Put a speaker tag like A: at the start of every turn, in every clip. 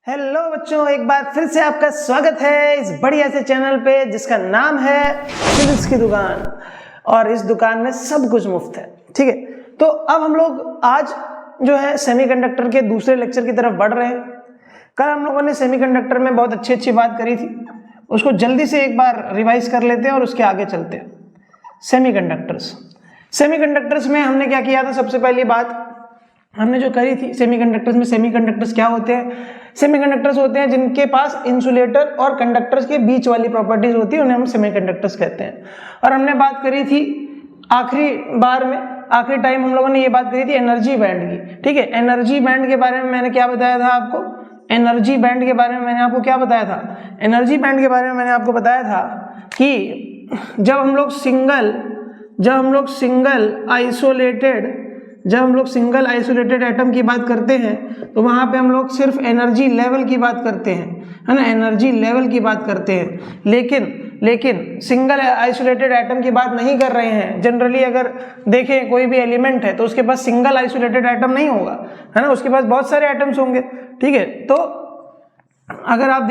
A: Hello बच्चों, एक बार फिर से आपका स्वागत है इस बढ़िया से चैनल पे जिसका नाम है फिजिक्स की दुकान। और इस दुकान में सब कुछ मुफ्त है। ठीक है, तो अब हम लोग आज जो है सेमीकंडक्टर के दूसरे लेक्चर की तरफ बढ़ रहे हैं। कल हम लोगों ने सेमीकंडक्टर में बहुत अच्छी बात करी थी, उसको जल्दी से एक बार रिवाइज कर लेते हैं और उसके आगे चलते हैं। सेमीकंडक्टर्स में हमने क्या किया था? सबसे पहली बात हमने जो करी थी सेमीकंडक्टर्स क्या होते हैं? सेमीकंडक्टर्स होते हैं जिनके पास इंसुलेटर और कंडक्टर्स के बीच वाली प्रॉपर्टीज होती है, उन्हें हम सेमीकंडक्टर्स कहते हैं। और हमने बात करी थी आखिरी टाइम हम लोगों ने ये बात करी थी एनर्जी बैंड की। ठीक है, एनर्जी बैंड के बारे में मैंने क्या बताया था आपको? एनर्जी बैंड के बारे में मैंने आपको क्या बताया था? एनर्जी बैंड के बारे में मैंने आपको बताया था कि जब हम लोग सिंगल आइसोलेटेड एटम की बात करते हैं तो वहां पे हम लोग सिर्फ एनर्जी लेवल की बात करते हैं, है ना, एनर्जी लेवल की बात करते हैं। लेकिन सिंगल आइसोलेटेड एटम की बात नहीं कर रहे हैं। जनरली अगर देखें कोई भी एलिमेंट है तो उसके पास सिंगल आइसोलेटेड एटम नहीं होगा, है ना, उसके पास बहुत सारे एटम्स होंगे। ठीक है, तो अगर आप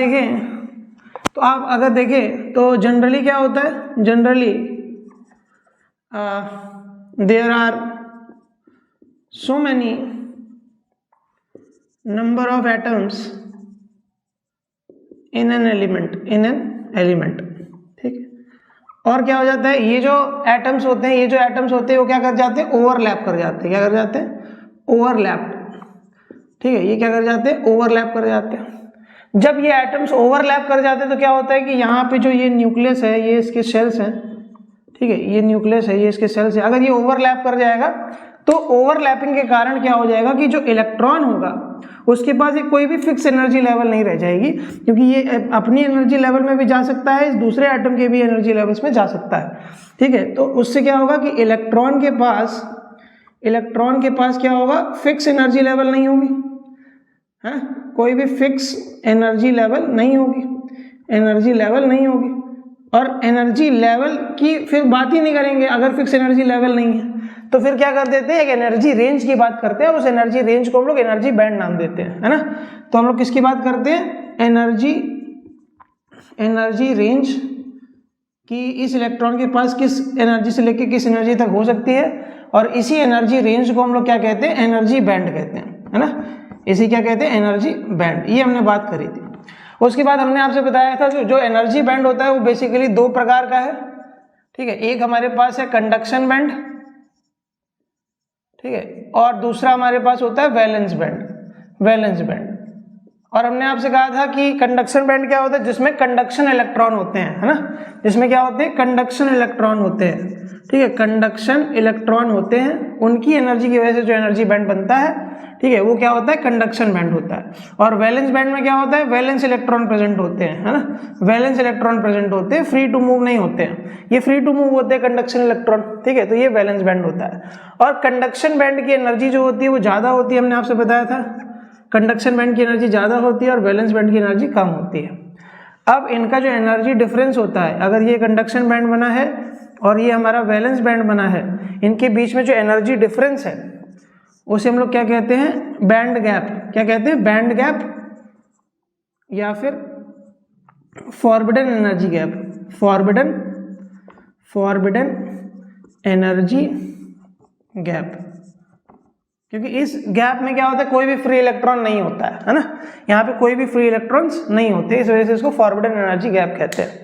A: देखें तो जनरली क्या होता है? Generally there are so many number of atoms in an element। ठीक है, और क्या हो जाता है? ये जो एटम्स होते हैं वो क्या कर जाते हैं? ओवरलैप कर जाते हैं। क्या कर जाते हैं? ओवरलैप। ठीक है, ये क्या कर जाते हैं? ओवरलैप कर जाते हैं। जब ये एटम्स ओवरलैप कर जाते हैं तो क्या होता है कि यहाँ पे जो ये न्यूक्लियस है, ये इसके सेल्स हैं। ठीक है, ये न्यूक्लियस है, ये इसके सेल्स है। अगर ये ओवरलैप कर जाएगा तो ओवरलैपिंग के कारण क्या हो जाएगा कि जो इलेक्ट्रॉन होगा उसके पास एक कोई भी फिक्स एनर्जी लेवल नहीं रह जाएगी, क्योंकि ये अपनी एनर्जी लेवल में भी जा सकता है, इस दूसरे एटम के भी एनर्जी लेवल्स में जा सकता है। ठीक है, तो उससे क्या होगा कि इलेक्ट्रॉन के पास क्या होगा? फिक्स एनर्जी लेवल नहीं होगी, है, कोई भी फिक्स एनर्जी लेवल नहीं होगी। और एनर्जी लेवल की फिर बात ही नहीं करेंगे अगर फिक्स एनर्जी लेवल नहीं है। तो फिर क्या कर देते हैं? एक एनर्जी रेंज की बात करते हैं और उस एनर्जी रेंज को हम लोग एनर्जी बैंड नाम देते हैं, है ना। तो हम लोग किसकी बात करते हैं? एनर्जी रेंज कि इस इलेक्ट्रॉन के पास किस एनर्जी से लेकर किस एनर्जी तक हो सकती है, और इसी एनर्जी रेंज को हम लोग क्या कहते हैं? एनर्जी बैंड कहते हैं, है ना। इसी क्या कहते हैं? Energy band. ये हमने बात करी थी। उसके बाद हमने आपसे बताया था जो एनर्जी बैंड होता है वो बेसिकली दो प्रकार का है। ठीक है, एक हमारे पास है कंडक्शन बैंड, ठीक है, और दूसरा हमारे पास होता है वैलेंस बैंड। और हमने आपसे कहा था कि कंडक्शन बैंड क्या होता है? जिसमें कंडक्शन इलेक्ट्रॉन होते हैं, है ना, जिसमें क्या होते हैं? कंडक्शन इलेक्ट्रॉन होते हैं। ठीक है, कंडक्शन इलेक्ट्रॉन होते हैं, उनकी एनर्जी की वजह से जो एनर्जी बैंड बनता है, ठीक है, वो क्या होता है? कंडक्शन बैंड होता है। और वैलेंस बैंड में क्या होता है? वैलेंस इलेक्ट्रॉन प्रेजेंट होते हैं, है ना, वैलेंस इलेक्ट्रॉन प्रेजेंट होते हैं, फ्री टू मूव नहीं होते हैं। ये फ्री टू मूव होते हैं कंडक्शन इलेक्ट्रॉन। ठीक है, तो ये वैलेंस बैंड होता है। और कंडक्शन बैंड की एनर्जी जो होती है वो ज्यादा होती है, हमने आपसे बताया था। कंडक्शन बैंड की एनर्जी ज्यादा होती है और वैलेंस बैंड की एनर्जी कम होती है। अब इनका जो एनर्जी डिफरेंस होता है, अगर ये कंडक्शन बैंड बना है और ये हमारा वैलेंस बैंड बना है, इनके बीच में जो एनर्जी डिफरेंस है उसे हम लोग क्या कहते हैं? Band gap. क्या कहते हैं? बैंड गैप या फिर forbidden energy gap. Forbidden energy gap, क्योंकि इस गैप में क्या होता है? कोई भी फ्री इलेक्ट्रॉन नहीं होता है ना, यहाँ पे कोई भी फ्री इलेक्ट्रॉन्स नहीं होते, इस वजह से इसको फॉरबिडन एनर्जी गैप कहते हैं।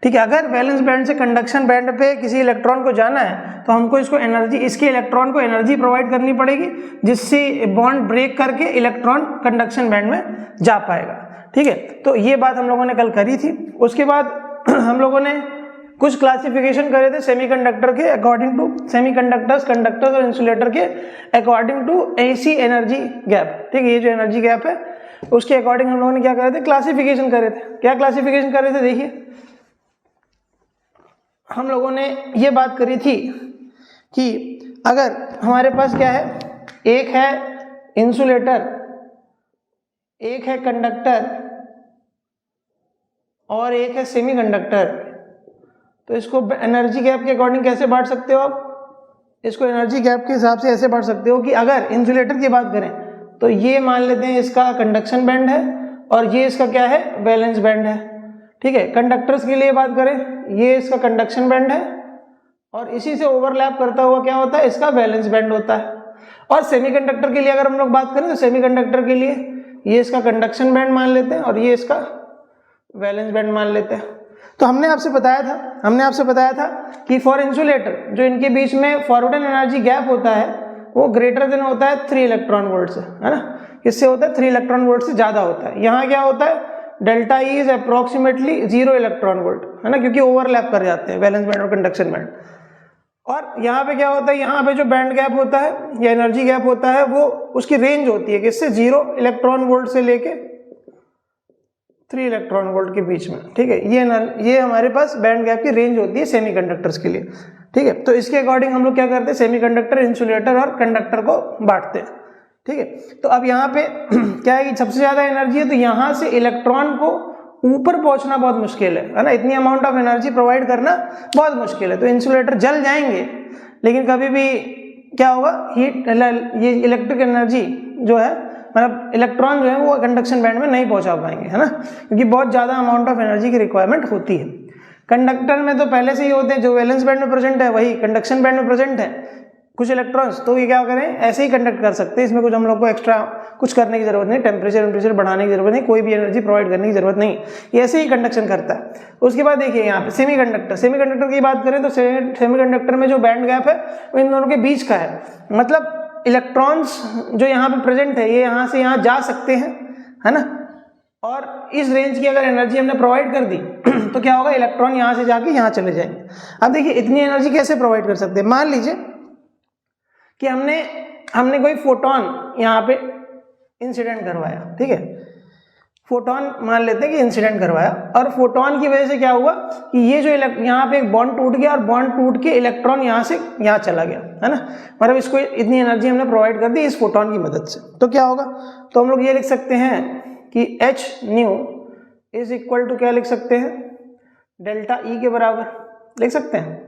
A: ठीक है, अगर वैलेंस बैंड से कंडक्शन बैंड पे किसी इलेक्ट्रॉन को जाना है तो हमको इसके इलेक्ट्रॉन को एनर्जी प्रोवाइड करनी पड़ेगी, जिससे बॉन्ड ब्रेक करके इलेक्ट्रॉन कंडक्शन बैंड में जा पाएगा। ठीक है, तो ये बात हम लोगों ने कल करी थी। उसके बाद हम लोगों ने कुछ क्लासिफिकेशन करे थे सेमीकंडक्टर के अकॉर्डिंग टू कंडक्टर्स और इंसुलेटर के अकॉर्डिंग टू एसी एनर्जी गैप। ठीक है, ये जो एनर्जी गैप है उसके अकॉर्डिंग हम लोगों ने क्या करे थे? क्लासिफिकेशन करे थे। क्या क्लासिफिकेशन करे थे? देखिए, हम लोगों ने ये बात करी थी कि अगर हमारे पास क्या है? एक है इंसुलेटर, एक है कंडक्टर और एक है सेमीकंडक्टर, तो इसको एनर्जी गैप के अकॉर्डिंग कैसे बांट सकते हो आप? इसको एनर्जी गैप के हिसाब से ऐसे बांट सकते हो कि अगर इंसुलेटर की बात करें तो ये मान लेते हैं इसका कंडक्शन बैंड है और ये इसका क्या है, वैलेंस बैंड है। ठीक है, कंडक्टर्स के लिए बात करें, ये इसका कंडक्शन बैंड है और इसी से ओवरलैप करता हुआ क्या होता है, इसका वैलेंस बैंड होता है। और सेमीकंडक्टर के लिए अगर हम लोग बात करें तो सेमीकंडक्टर के लिए ये इसका कंडक्शन बैंड मान लेते हैं और ये इसका वैलेंस बैंड मान लेते हैं। तो हमने आपसे बताया था कि फॉर इंसुलेटर जो इनके बीच में फॉरवर्ड एनर्जी गैप होता है वो ग्रेटर देन होता है 3 इलेक्ट्रॉन वोल्ट से, है ना। किससे होता है, 3 इलेक्ट्रॉन वोल्ट से ज्यादा होता है। यहाँ क्या होता है, delta E is approximately 0 electron volt, है ना, क्योंकि ओवरलैप कर जाते हैं वैलेंस बैंड और कंडक्शन बैंड। और यहाँ पे क्या होता है, यहाँ पे जो बैंड गैप होता है या एनर्जी गैप होता है वो उसकी रेंज होती है किससे, 0 इलेक्ट्रॉन वोल्ट से लेके 3 इलेक्ट्रॉन वोल्ट के बीच में। ठीक है, ये हमारे पास बैंड गैप की रेंज होती है सेमीकंडक्टर्स के लिए। ठीक है, तो इसके अकॉर्डिंग हम लोग क्या करते हैं, सेमीकंडक्टर, इंसुलेटर और कंडक्टर को बांटते हैं। ठीक है, तो अब यहाँ पे क्या है कि सबसे ज्यादा एनर्जी है तो यहाँ से इलेक्ट्रॉन को ऊपर पहुंचना बहुत मुश्किल है ना, इतनी अमाउंट ऑफ एनर्जी प्रोवाइड करना बहुत मुश्किल है। तो इंसुलेटर जल जाएंगे लेकिन कभी भी क्या होगा, हीट, ये इलेक्ट्रिक एनर्जी जो है, मतलब इलेक्ट्रॉन जो है वो कंडक्शन बैंड में नहीं पहुंचा पाएंगे, है ना, क्योंकि बहुत ज्यादा अमाउंट ऑफ एनर्जी की रिक्वायरमेंट होती है। कंडक्टर में तो पहले से ही होते हैं, जो वैलेंस बैंड में प्रेजेंट है वही कंडक्शन बैंड में प्रेजेंट है कुछ इलेक्ट्रॉन्स, तो ये क्या करें, ऐसे ही कंडक्ट कर सकते हैं। इसमें कुछ हम लोग को एक्स्ट्रा कुछ करने की जरूरत नहीं, टेम्परेचर बढ़ाने की जरूरत नहीं, कोई भी एनर्जी प्रोवाइड करने की जरूरत नहीं, ये ऐसे ही कंडक्शन करता है। उसके बाद देखिए यहाँ पे सेमीकंडक्टर की बात करें तो सेमीकंडक्टर में जो बैंड गैप है वो इन दोनों के बीच का है, मतलब इलेक्ट्रॉन्स जो यहाँ पे प्रेजेंट है ये यहाँ से यहाँ जा सकते हैं, है ना, और इस रेंज की अगर एनर्जी हमने प्रोवाइड कर दी तो क्या होगा, इलेक्ट्रॉन यहाँ से जाके यहाँ चले जाएंगे। अब देखिए इतनी एनर्जी कैसे प्रोवाइड कर सकते हैं, मान लीजिए कि हमने कोई फोटोन यहाँ पे इंसिडेंट करवाया। ठीक है, फोटोन मान लेते हैं कि इंसिडेंट करवाया और फोटोन की वजह से क्या हुआ कि ये जो यहाँ पे एक बॉन्ड टूट गया और बॉन्ड टूट के इलेक्ट्रॉन यहाँ से यहाँ चला गया, है ना, मतलब इसको इतनी एनर्जी हमने प्रोवाइड कर दी इस फोटोन की मदद से। तो क्या होगा, तो हम लोग ये लिख सकते हैं कि H nu is equal to क्या लिख सकते हैं, डेल्टा ई के बराबर लिख सकते हैं,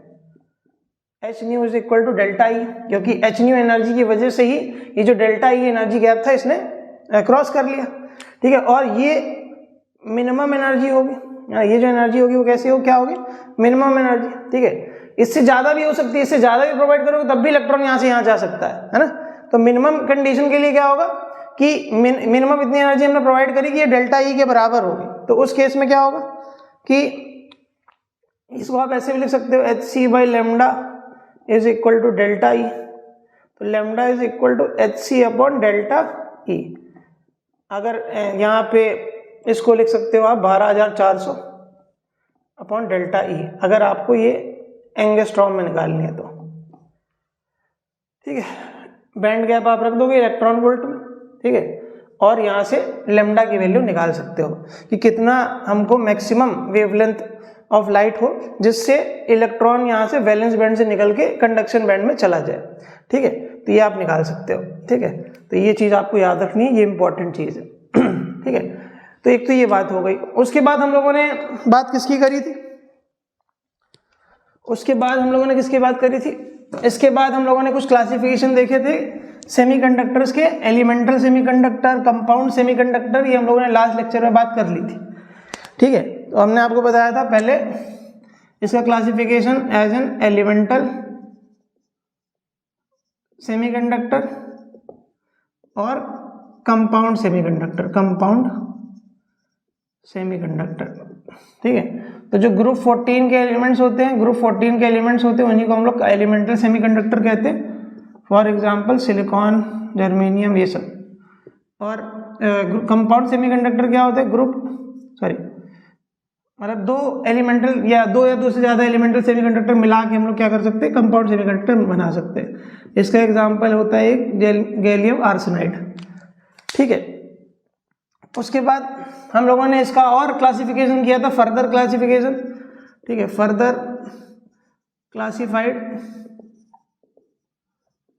A: H nu is equal to delta E, क्योंकि एच न्यू एनर्जी की वजह से ही ये जो डेल्टा ई एनर्जी गैप था इसने क्रॉस कर लिया। ठीक है, और ये मिनिमम एनर्जी होगी, ये जो एनर्जी होगी वो कैसी होगी, क्या होगी, मिनिमम एनर्जी। ठीक है, इससे ज्यादा भी हो सकती है, इससे ज्यादा भी प्रोवाइड करोगे तब भी इलेक्ट्रॉन यहाँ से यहाँ जा सकता है ना। तो मिनिमम कंडीशन के लिए क्या होगा कि मिनिमम इतनी एनर्जी हमने प्रोवाइड करी कि ये डेल्टा ई के बराबर होगी। तो उस केस में क्या होगा कि इसको आप ऐसे भी लिख सकते हो, H C by lambda is equal to delta E, तो lambda is equal to H C upon delta E. अगर यहाँ पे इसको लिख सकते हो आप 12,400 अपॉन डेल्टा ई, अगर आपको ये एंगस्ट्रॉम में निकालनी है तो। ठीक है, बैंड गैप आप रख दोगे इलेक्ट्रॉन वोल्ट में। ठीक है, और यहाँ से लेमडा की वैल्यू निकाल सकते हो कि कितना हमको मैक्सिमम वेवलेंथ ऑफ लाइट हो जिससे इलेक्ट्रॉन यहाँ से वैलेंस बैंड से निकल के कंडक्शन बैंड में चला जाए। ठीक है, तो ये आप निकाल सकते हो। ठीक है, तो ये चीज़ आपको याद रखनी है, ये इंपॉर्टेंट चीज़ है। ठीक है, तो एक तो ये बात हो गई। उसके बाद हम लोगों ने बात किसकी करी थी, उसके बाद हम लोगों ने किसकी बात करी थी, इसके बाद हम लोगों ने कुछ क्लासिफिकेशन देखे थे सेमीकंडक्टर्स के, एलिमेंटल सेमीकंडक्टर, कंपाउंड सेमीकंडक्टर, ये हम लोगों ने लास्ट लेक्चर में बात कर ली थी। ठीक है, तो हमने आपको बताया था पहले इसका classification as an elemental semiconductor और कंपाउंड सेमीकंडक्टर, ठीक है। तो जो ग्रुप 14 के एलिमेंट्स होते हैं, उन्हीं को हम लोग एलिमेंटल सेमीकंडक्टर कहते हैं। फॉर एग्जांपल सिलिकॉन, जर्मेनियम, ये सब। और कंपाउंड सेमीकंडक्टर क्या होते हैं, मतलब दो एलिमेंटल या दो से ज्यादा एलिमेंटल सेमीकंडक्टर मिला के हम लोग क्या कर सकते हैं, कंपाउंड सेमीकंडक्टर बना सकते हैं। इसका एग्जांपल होता है एक गैलियम आर्सेनाइड। ठीक है, उसके बाद हम लोगों ने इसका और क्लासिफिकेशन किया था, फर्दर क्लासिफिकेशन। ठीक है, further classified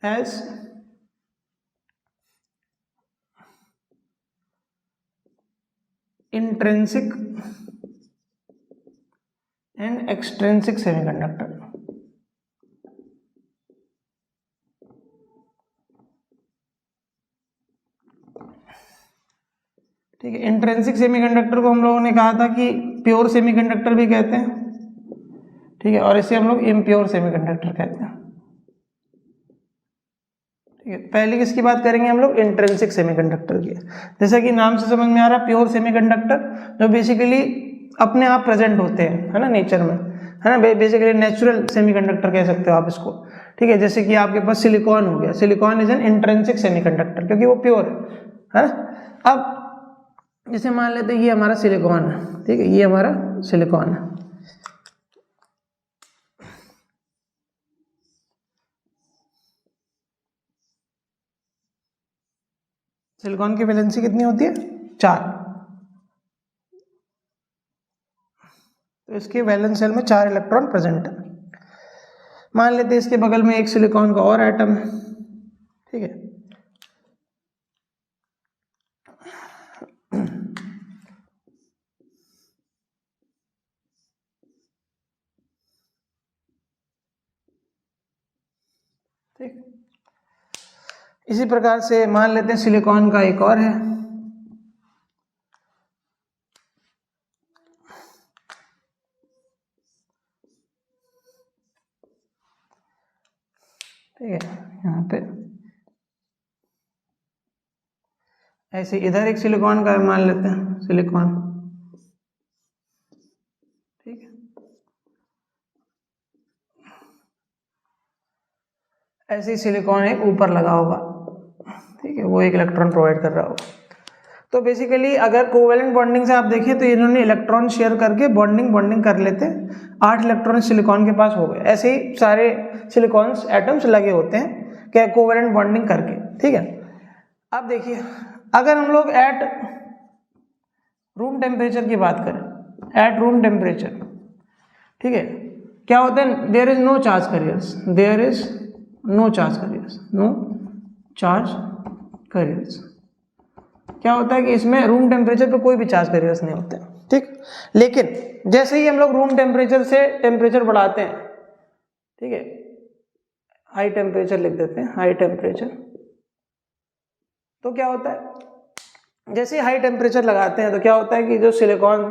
A: as intrinsic and extrinsic semiconductor. ठीक है। इंट्रिंसिक सेमीकंडक्टर को हम लोगों ने कहा था कि प्योर सेमीकंडक्टर भी कहते हैं, ठीक है, और इसे हम लोग इम्प्योर सेमीकंडक्टर कहते हैं, ठीक है। पहले किसकी बात करेंगे हम लोग? इंट्रिंसिक सेमीकंडक्टर की। जैसा कि नाम से समझ में आ रहा है, प्योर सेमीकंडक्टर जो बेसिकली अपने आप प्रेजेंट होते हैं, है ना, नेचर में, है ना, बेसिकली नेचुरल सेमीकंडक्टर कह सकते हो आप इसको, ठीक है। जैसे कि आपके पास सिलिकॉन हो गया, silicon is an intrinsic semiconductor क्योंकि वो प्योर है ना। अब जैसे मान लेते हैं ये हमारा सिलिकॉन है, ठीक है, ये हमारा सिलिकॉन है, सिलिकॉन की वैलेंसी कितनी होती है? 4। तो इसके वैलेंस शेल में 4 इलेक्ट्रॉन प्रेजेंट है। मान लेते हैं इसके बगल में एक सिलिकॉन का और एटम है, ठीक है, ठीक। इसी प्रकार से मान लेते हैं सिलिकॉन का एक और है, ठीक है, यहाँ पे ऐसे इधर एक सिलिकॉन का मान लेते हैं, सिलिकॉन, ठीक है, ऐसे ही सिलिकॉन एक ऊपर लगा होगा, ठीक है, वो एक इलेक्ट्रॉन प्रोवाइड कर रहा होगा। तो बेसिकली अगर कोवेलेंट बॉन्डिंग से आप देखें तो इन्होंने इलेक्ट्रॉन शेयर करके बॉन्डिंग कर लेते हैं, 8 इलेक्ट्रॉन सिलिकॉन के पास हो गए। ऐसे ही सारे सिलिकॉन्स एटम्स लगे होते हैं क्या, कोवेलेंट बॉन्डिंग करके, ठीक है। अब देखिए अगर हम लोग एट रूम टेम्परेचर की बात करें, एट रूम टेम्परेचर, ठीक है, क्या होता है? There is no charge carriers, there is no charge carriers, no charge carriers. क्या होता है कि इसमें रूम टेम्परेचर पे कोई भी चार्ज कैरियर्स नहीं होते, ठीक। लेकिन जैसे ही हम लोग रूम टेम्परेचर से टेम्परेचर बढ़ाते हैं, ठीक है, हाई टेम्परेचर लिख देते हैं, हाई टेम्परेचर, तो क्या होता है? जैसे ही हाई टेम्परेचर लगाते हैं तो क्या होता है कि जो silicon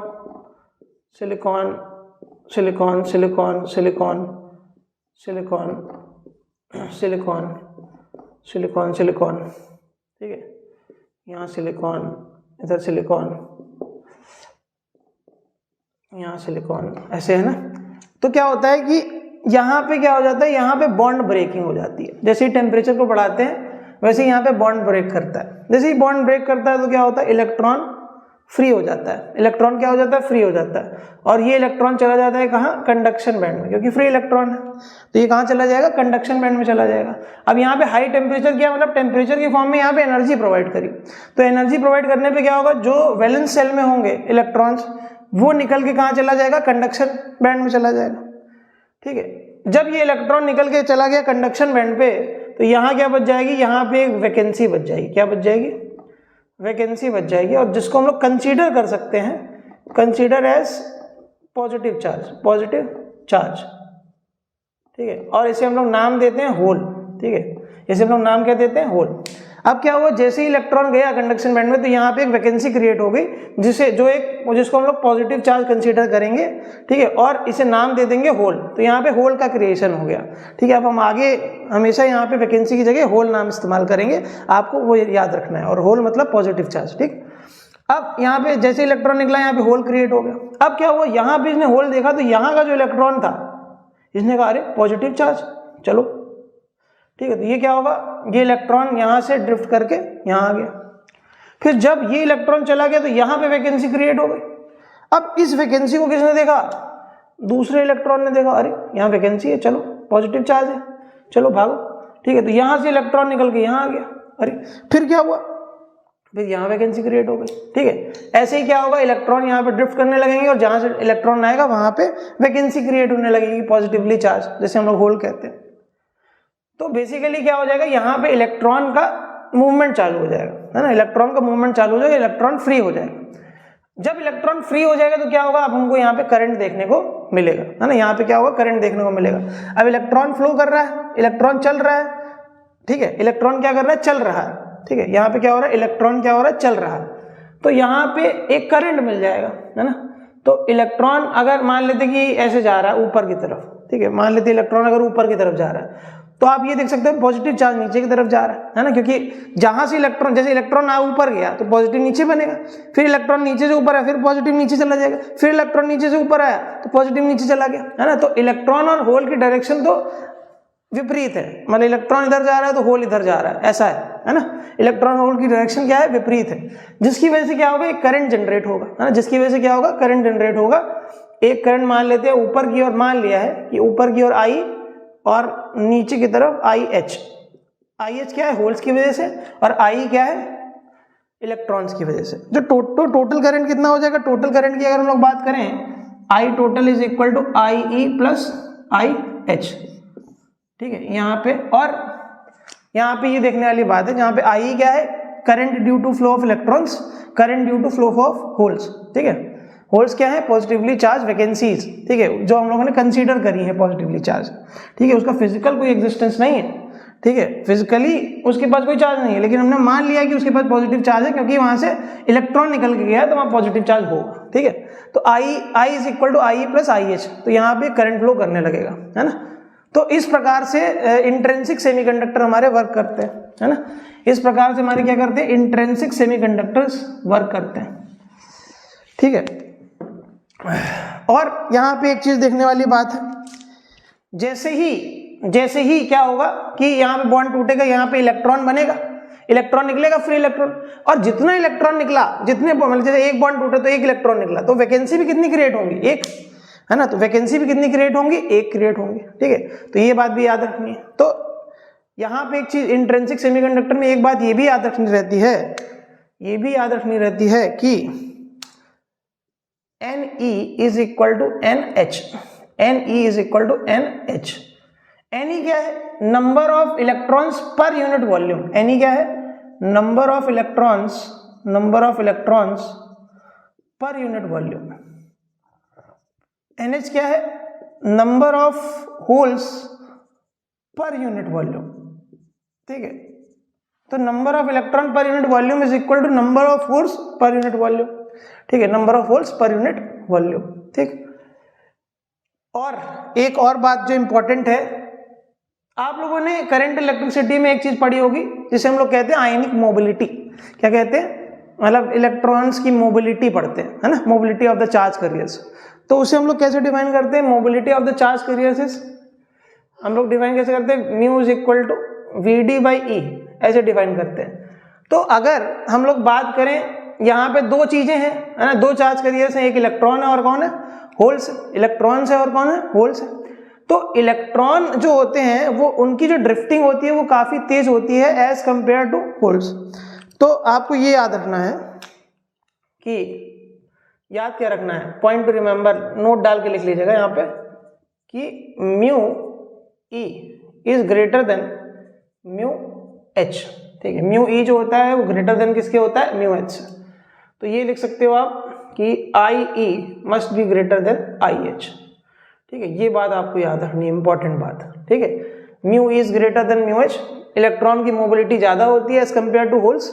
A: silicon silicon silicon silicon silicon silicon silicon silicon, ठीक है, यहाँ सिलिकॉन, इधर सिलिकॉन, यहाँ सिलिकॉन, ऐसे है ना। तो क्या होता है कि यहाँ पे क्या हो जाता है, यहाँ पे बॉन्ड ब्रेकिंग हो जाती है। जैसे ही टेम्परेचर को बढ़ाते हैं वैसे ही यहाँ पे बॉन्ड ब्रेक करता है। जैसे ही बॉन्ड ब्रेक करता है तो क्या होता है, इलेक्ट्रॉन फ्री हो जाता है, इलेक्ट्रॉन क्या हो जाता है, फ्री हो जाता है, और ये इलेक्ट्रॉन चला जाता है कहाँ, कंडक्शन बैंड में, क्योंकि फ्री इलेक्ट्रॉन है तो ये कहाँ चला जाएगा, कंडक्शन बैंड में चला जाएगा। अब यहाँ पे हाई टेम्परेचर किया, मतलब टेम्परेचर की फॉर्म में यहाँ पे एनर्जी प्रोवाइड करी, तो एनर्जी प्रोवाइड करने पे क्या होगा, जो वैलेंस शेल में होंगे इलेक्ट्रॉन्स वो निकल के कहाँ चला जाएगा, कंडक्शन बैंड में चला जाएगा, ठीक है। जब ये इलेक्ट्रॉन निकल के चला गया कंडक्शन बैंड पे तो यहाँ क्या बच जाएगी, यहाँ पे एक वैकेंसी बच जाएगी। क्या बच जाएगी, वैकेंसी बच जाएगी, और जिसको हम लोग कंसीडर कर सकते हैं, consider as positive charge, positive charge, ठीक है, और इसे हम लोग नाम देते हैं होल, ठीक है, इसे हम लोग नाम क्या देते हैं, होल। अब क्या हुआ, जैसे ही इलेक्ट्रॉन गया कंडक्शन बैंड में तो यहाँ पे एक वैकेंसी क्रिएट हो गई, जिसको हम लोग पॉजिटिव चार्ज कंसीडर करेंगे, ठीक है, और इसे नाम दे देंगे होल। तो यहाँ पे होल का क्रिएशन हो गया, ठीक है। अब हम आगे हमेशा यहाँ पे वैकेंसी की जगह होल नाम इस्तेमाल करेंगे, आपको वो याद रखना है, और होल मतलब पॉजिटिव चार्ज, ठीक। अब यहाँ पे जैसे इलेक्ट्रॉन निकला यहाँ पे होल क्रिएट हो गया। अब क्या हुआ, यहाँ पे इसने होल देखा तो यहाँ का जो इलेक्ट्रॉन था इसने कहा अरे पॉजिटिव चार्ज, चलो ठीक है, तो ये क्या होगा, ये इलेक्ट्रॉन यहाँ से ड्रिफ्ट करके यहाँ आ गया। फिर जब ये इलेक्ट्रॉन चला गया तो यहाँ पे वैकेंसी क्रिएट हो गई। अब इस वैकेंसी को किसने देखा, दूसरे इलेक्ट्रॉन ने देखा, अरे यहाँ वैकेंसी है, चलो पॉजिटिव चार्ज है, चलो भागो, ठीक है, तो यहाँ से इलेक्ट्रॉन निकल के यहाँ आ गया। अरे फिर क्या हुआ, फिर यहाँ वैकेंसी क्रिएट हो गई, ठीक है। ऐसे ही क्या होगा, इलेक्ट्रॉन यहाँ पे ड्रिफ्ट करने लगेंगे और जहाँ से इलेक्ट्रॉन आएगा वहाँ पे वैकेंसी क्रिएट होने लगेगी, पॉजिटिवली चार्ज, जैसे हम लोग होल कहते हैं। तो बेसिकली क्या हो जाएगा, यहाँ पे इलेक्ट्रॉन का मूवमेंट चालू हो जाएगा, है ना, इलेक्ट्रॉन का मूवमेंट चालू हो जाएगा, इलेक्ट्रॉन फ्री हो जाएगा। जब इलेक्ट्रॉन फ्री हो जाएगा तो क्या होगा, अब हमको यहाँ पे करंट देखने को मिलेगा, है ना, यहाँ पे क्या होगा, करंट देखने को मिलेगा। अब इलेक्ट्रॉन फ्लो कर रहा है, इलेक्ट्रॉन चल रहा है, ठीक है, इलेक्ट्रॉन क्या कर रहा है, चल रहा है, ठीक है, यहाँ पे क्या हो रहा है, इलेक्ट्रॉन क्या हो रहा है, चल रहा है। तो यहाँ पे एक करंट मिल जाएगा, है ना। तो इलेक्ट्रॉन अगर मान लेते कि ऐसे जा रहा है ऊपर की तरफ, ठीक है, मान लेते इलेक्ट्रॉन अगर ऊपर की तरफ जा रहा है, तो आप ये देख सकते हो पॉजिटिव चार्ज नीचे की तरफ जा रहा है ना, क्योंकि जहां से इलेक्ट्रॉन, जैसे इलेक्ट्रॉन ऊपर गया तो पॉजिटिव नीचे बनेगा, फिर इलेक्ट्रॉन नीचे से ऊपर आया फिर पॉजिटिव नीचे चला जाएगा, फिर इलेक्ट्रॉन नीचे से ऊपर आया तो पॉजिटिव नीचे चला गया, है ना। तो इलेक्ट्रॉन और होल की डायरेक्शन तो विपरीत है, मतलब इलेक्ट्रॉन इधर जा रहा है तो होल इधर जा रहा है, ऐसा है ना। इलेक्ट्रॉन होल की डायरेक्शन क्या है, विपरीत है, जिसकी वजह से क्या होगा, एक करंट जनरेट होगा, है ना, जिसकी वजह से क्या होगा, करंट जनरेट होगा। एक करंट मान लेते हैं ऊपर की ओर, मान लिया है कि ऊपर की ओर आई और नीचे की तरफ आई एच। आई एच क्या है, होल्स की वजह से, और आई क्या है, इलेक्ट्रॉन्स की वजह से। जो टोटल करंट कितना हो जाएगा, टोटल करंट की अगर हम लोग बात करें, I total is equal to I E plus I H, ठीक है। यहाँ पे और यहाँ पे ये देखने वाली बात है, जहाँ पे आई क्या है, current due to flow of electrons, current due to flow of holes, ठीक है। होल्स क्या है, पॉजिटिवली चार्ज वैकेंसीज, ठीक है, जो हम लोगों ने कंसीडर करी है पॉजिटिवली चार्ज, ठीक है। उसका फिजिकल कोई एग्जिस्टेंस नहीं है, ठीक है, फिजिकली उसके पास कोई चार्ज नहीं है, लेकिन हमने मान लिया कि उसके पास पॉजिटिव चार्ज है, क्योंकि वहां से इलेक्ट्रॉन निकल के गया है तो वहां पॉजिटिव चार्ज होगा, ठीक है। तो I is equal to I plus I H, तो यहाँ पे करंट फ्लो करने लगेगा, है ना। तो इस प्रकार से इंट्रिंसिक सेमीकंडक्टर हमारे वर्क करते हैं, है ना। इस प्रकार से हमारे क्या करते हैं, इंट्रिंसिक सेमीकंडक्टर्स वर्क करते हैं, ठीक है। और यहाँ पे एक चीज देखने वाली बात है, जैसे ही क्या होगा कि यहाँ पे बॉन्ड टूटेगा, यहाँ पे इलेक्ट्रॉन बनेगा, इलेक्ट्रॉन निकलेगा, फ्री इलेक्ट्रॉन, और जितना इलेक्ट्रॉन निकला, जितने मतलब जैसे एक बॉन्ड टूटे तो एक इलेक्ट्रॉन निकला, तो वैकेंसी भी कितनी क्रिएट होंगी, एक, है ना। तो वैकेंसी भी कितनी क्रिएट होंगी, एक क्रिएट होंगी, ठीक है। तो ये बात भी याद रखनी है। तो यहाँ पे एक चीज इंट्रिंसिक सेमीकंडक्टर में एक बात ये भी याद रखनी रहती है, ये भी याद रखनी रहती है कि Ne is equal to NH, Ne is equal to NH। Ne क्या है, number of electrons per unit volume. Ne क्या है, number of electrons per unit volume. NH क्या है, number of holes per unit volume, ठीक है। तो number of electron per unit volume is equal to number of holes per unit volume, ठीक है, number of holes per unit volume, ठीक। और एक और बात जो इंपॉर्टेंट है, आप लोगों ने करंट इलेक्ट्रिसिटी में एक चीज पढ़ी होगी जिसे हम लोग कहते हैं आयनिक मोबिलिटी। क्या कहते हैं, मतलब इलेक्ट्रॉन्स की मोबिलिटी पढ़ते हैं, है ना, mobility of the charge carriers. तो उसे हम लोग कैसे डिफाइन करते हैं, mobility of the charge carriers is, हम लोग डिफाइन कैसे करते हैं, mu is equal to VD by E, ऐसे डिफाइन करते हैं। तो अगर हम लोग बात करें, यहाँ पे दो चीजें हैं, है ना, दो चार्ज कैरियर्स हैं, एक इलेक्ट्रॉन है और कौन है, होल्स। इलेक्ट्रॉन्स है और कौन है, होल्स है। तो इलेक्ट्रॉन जो होते हैं वो, उनकी जो ड्रिफ्टिंग होती है वो काफी तेज होती है एज कंपेयर टू होल्स। तो आपको ये याद रखना है कि, याद क्या रखना है, पॉइंट टू रिमेंबर, नोट डाल के लिख लीजिएगा यहाँ पे कि mu E is greater than mu H, ठीक है। म्यू ई जो होता है वो ग्रेटर देन किसके होता है, म्यू एच। तो ये लिख सकते हो आप कि I E must be greater than I H, ठीक है। ये बात आपको याद रखनी है, इंपॉर्टेंट बात, ठीक है। Mu is greater than mu H, electron की मोबिलिटी ज्यादा होती है एज कंपेयर टू होल्स,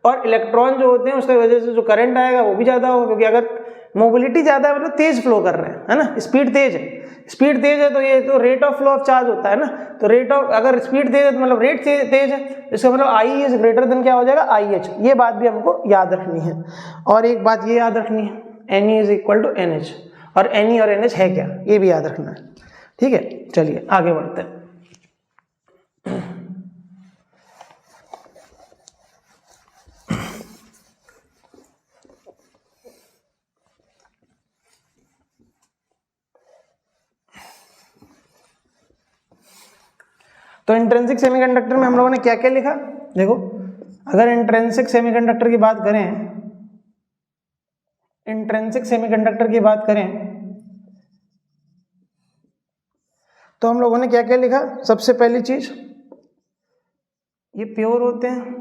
A: और इलेक्ट्रॉन जो होते हैं उसकी वजह से जो करंट आएगा वो भी ज्यादा होगा, क्योंकि अगर मोबिलिटी ज्यादा है मतलब तेज फ्लो कर रहे हैं, है ना, स्पीड तेज है, स्पीड तेज है तो ये तो rate of flow of charge होता है ना। तो रेट ऑफ, अगर स्पीड तेज है तो मतलब रेट तेज है, इसका मतलब आई इज ग्रेटर देन क्या हो जाएगा, आई एच। ये बात भी हमको याद रखनी है। और एक बात ये याद रखनी है, Ne is equal to NH, और Ne और NH है क्या, ये भी याद रखना है, ठीक है। चलिए आगे बढ़ते हैं। तो इंट्रिंसिक सेमीकंडक्टर में हम लोगों ने क्या क्या लिखा, देखो, अगर इंट्रिंसिक सेमीकंडक्टर की बात करें, इंट्रिंसिक सेमीकंडक्टर की बात करें तो हम लोगों ने क्या क्या लिखा। सबसे पहली चीज, ये प्योर होते हैं,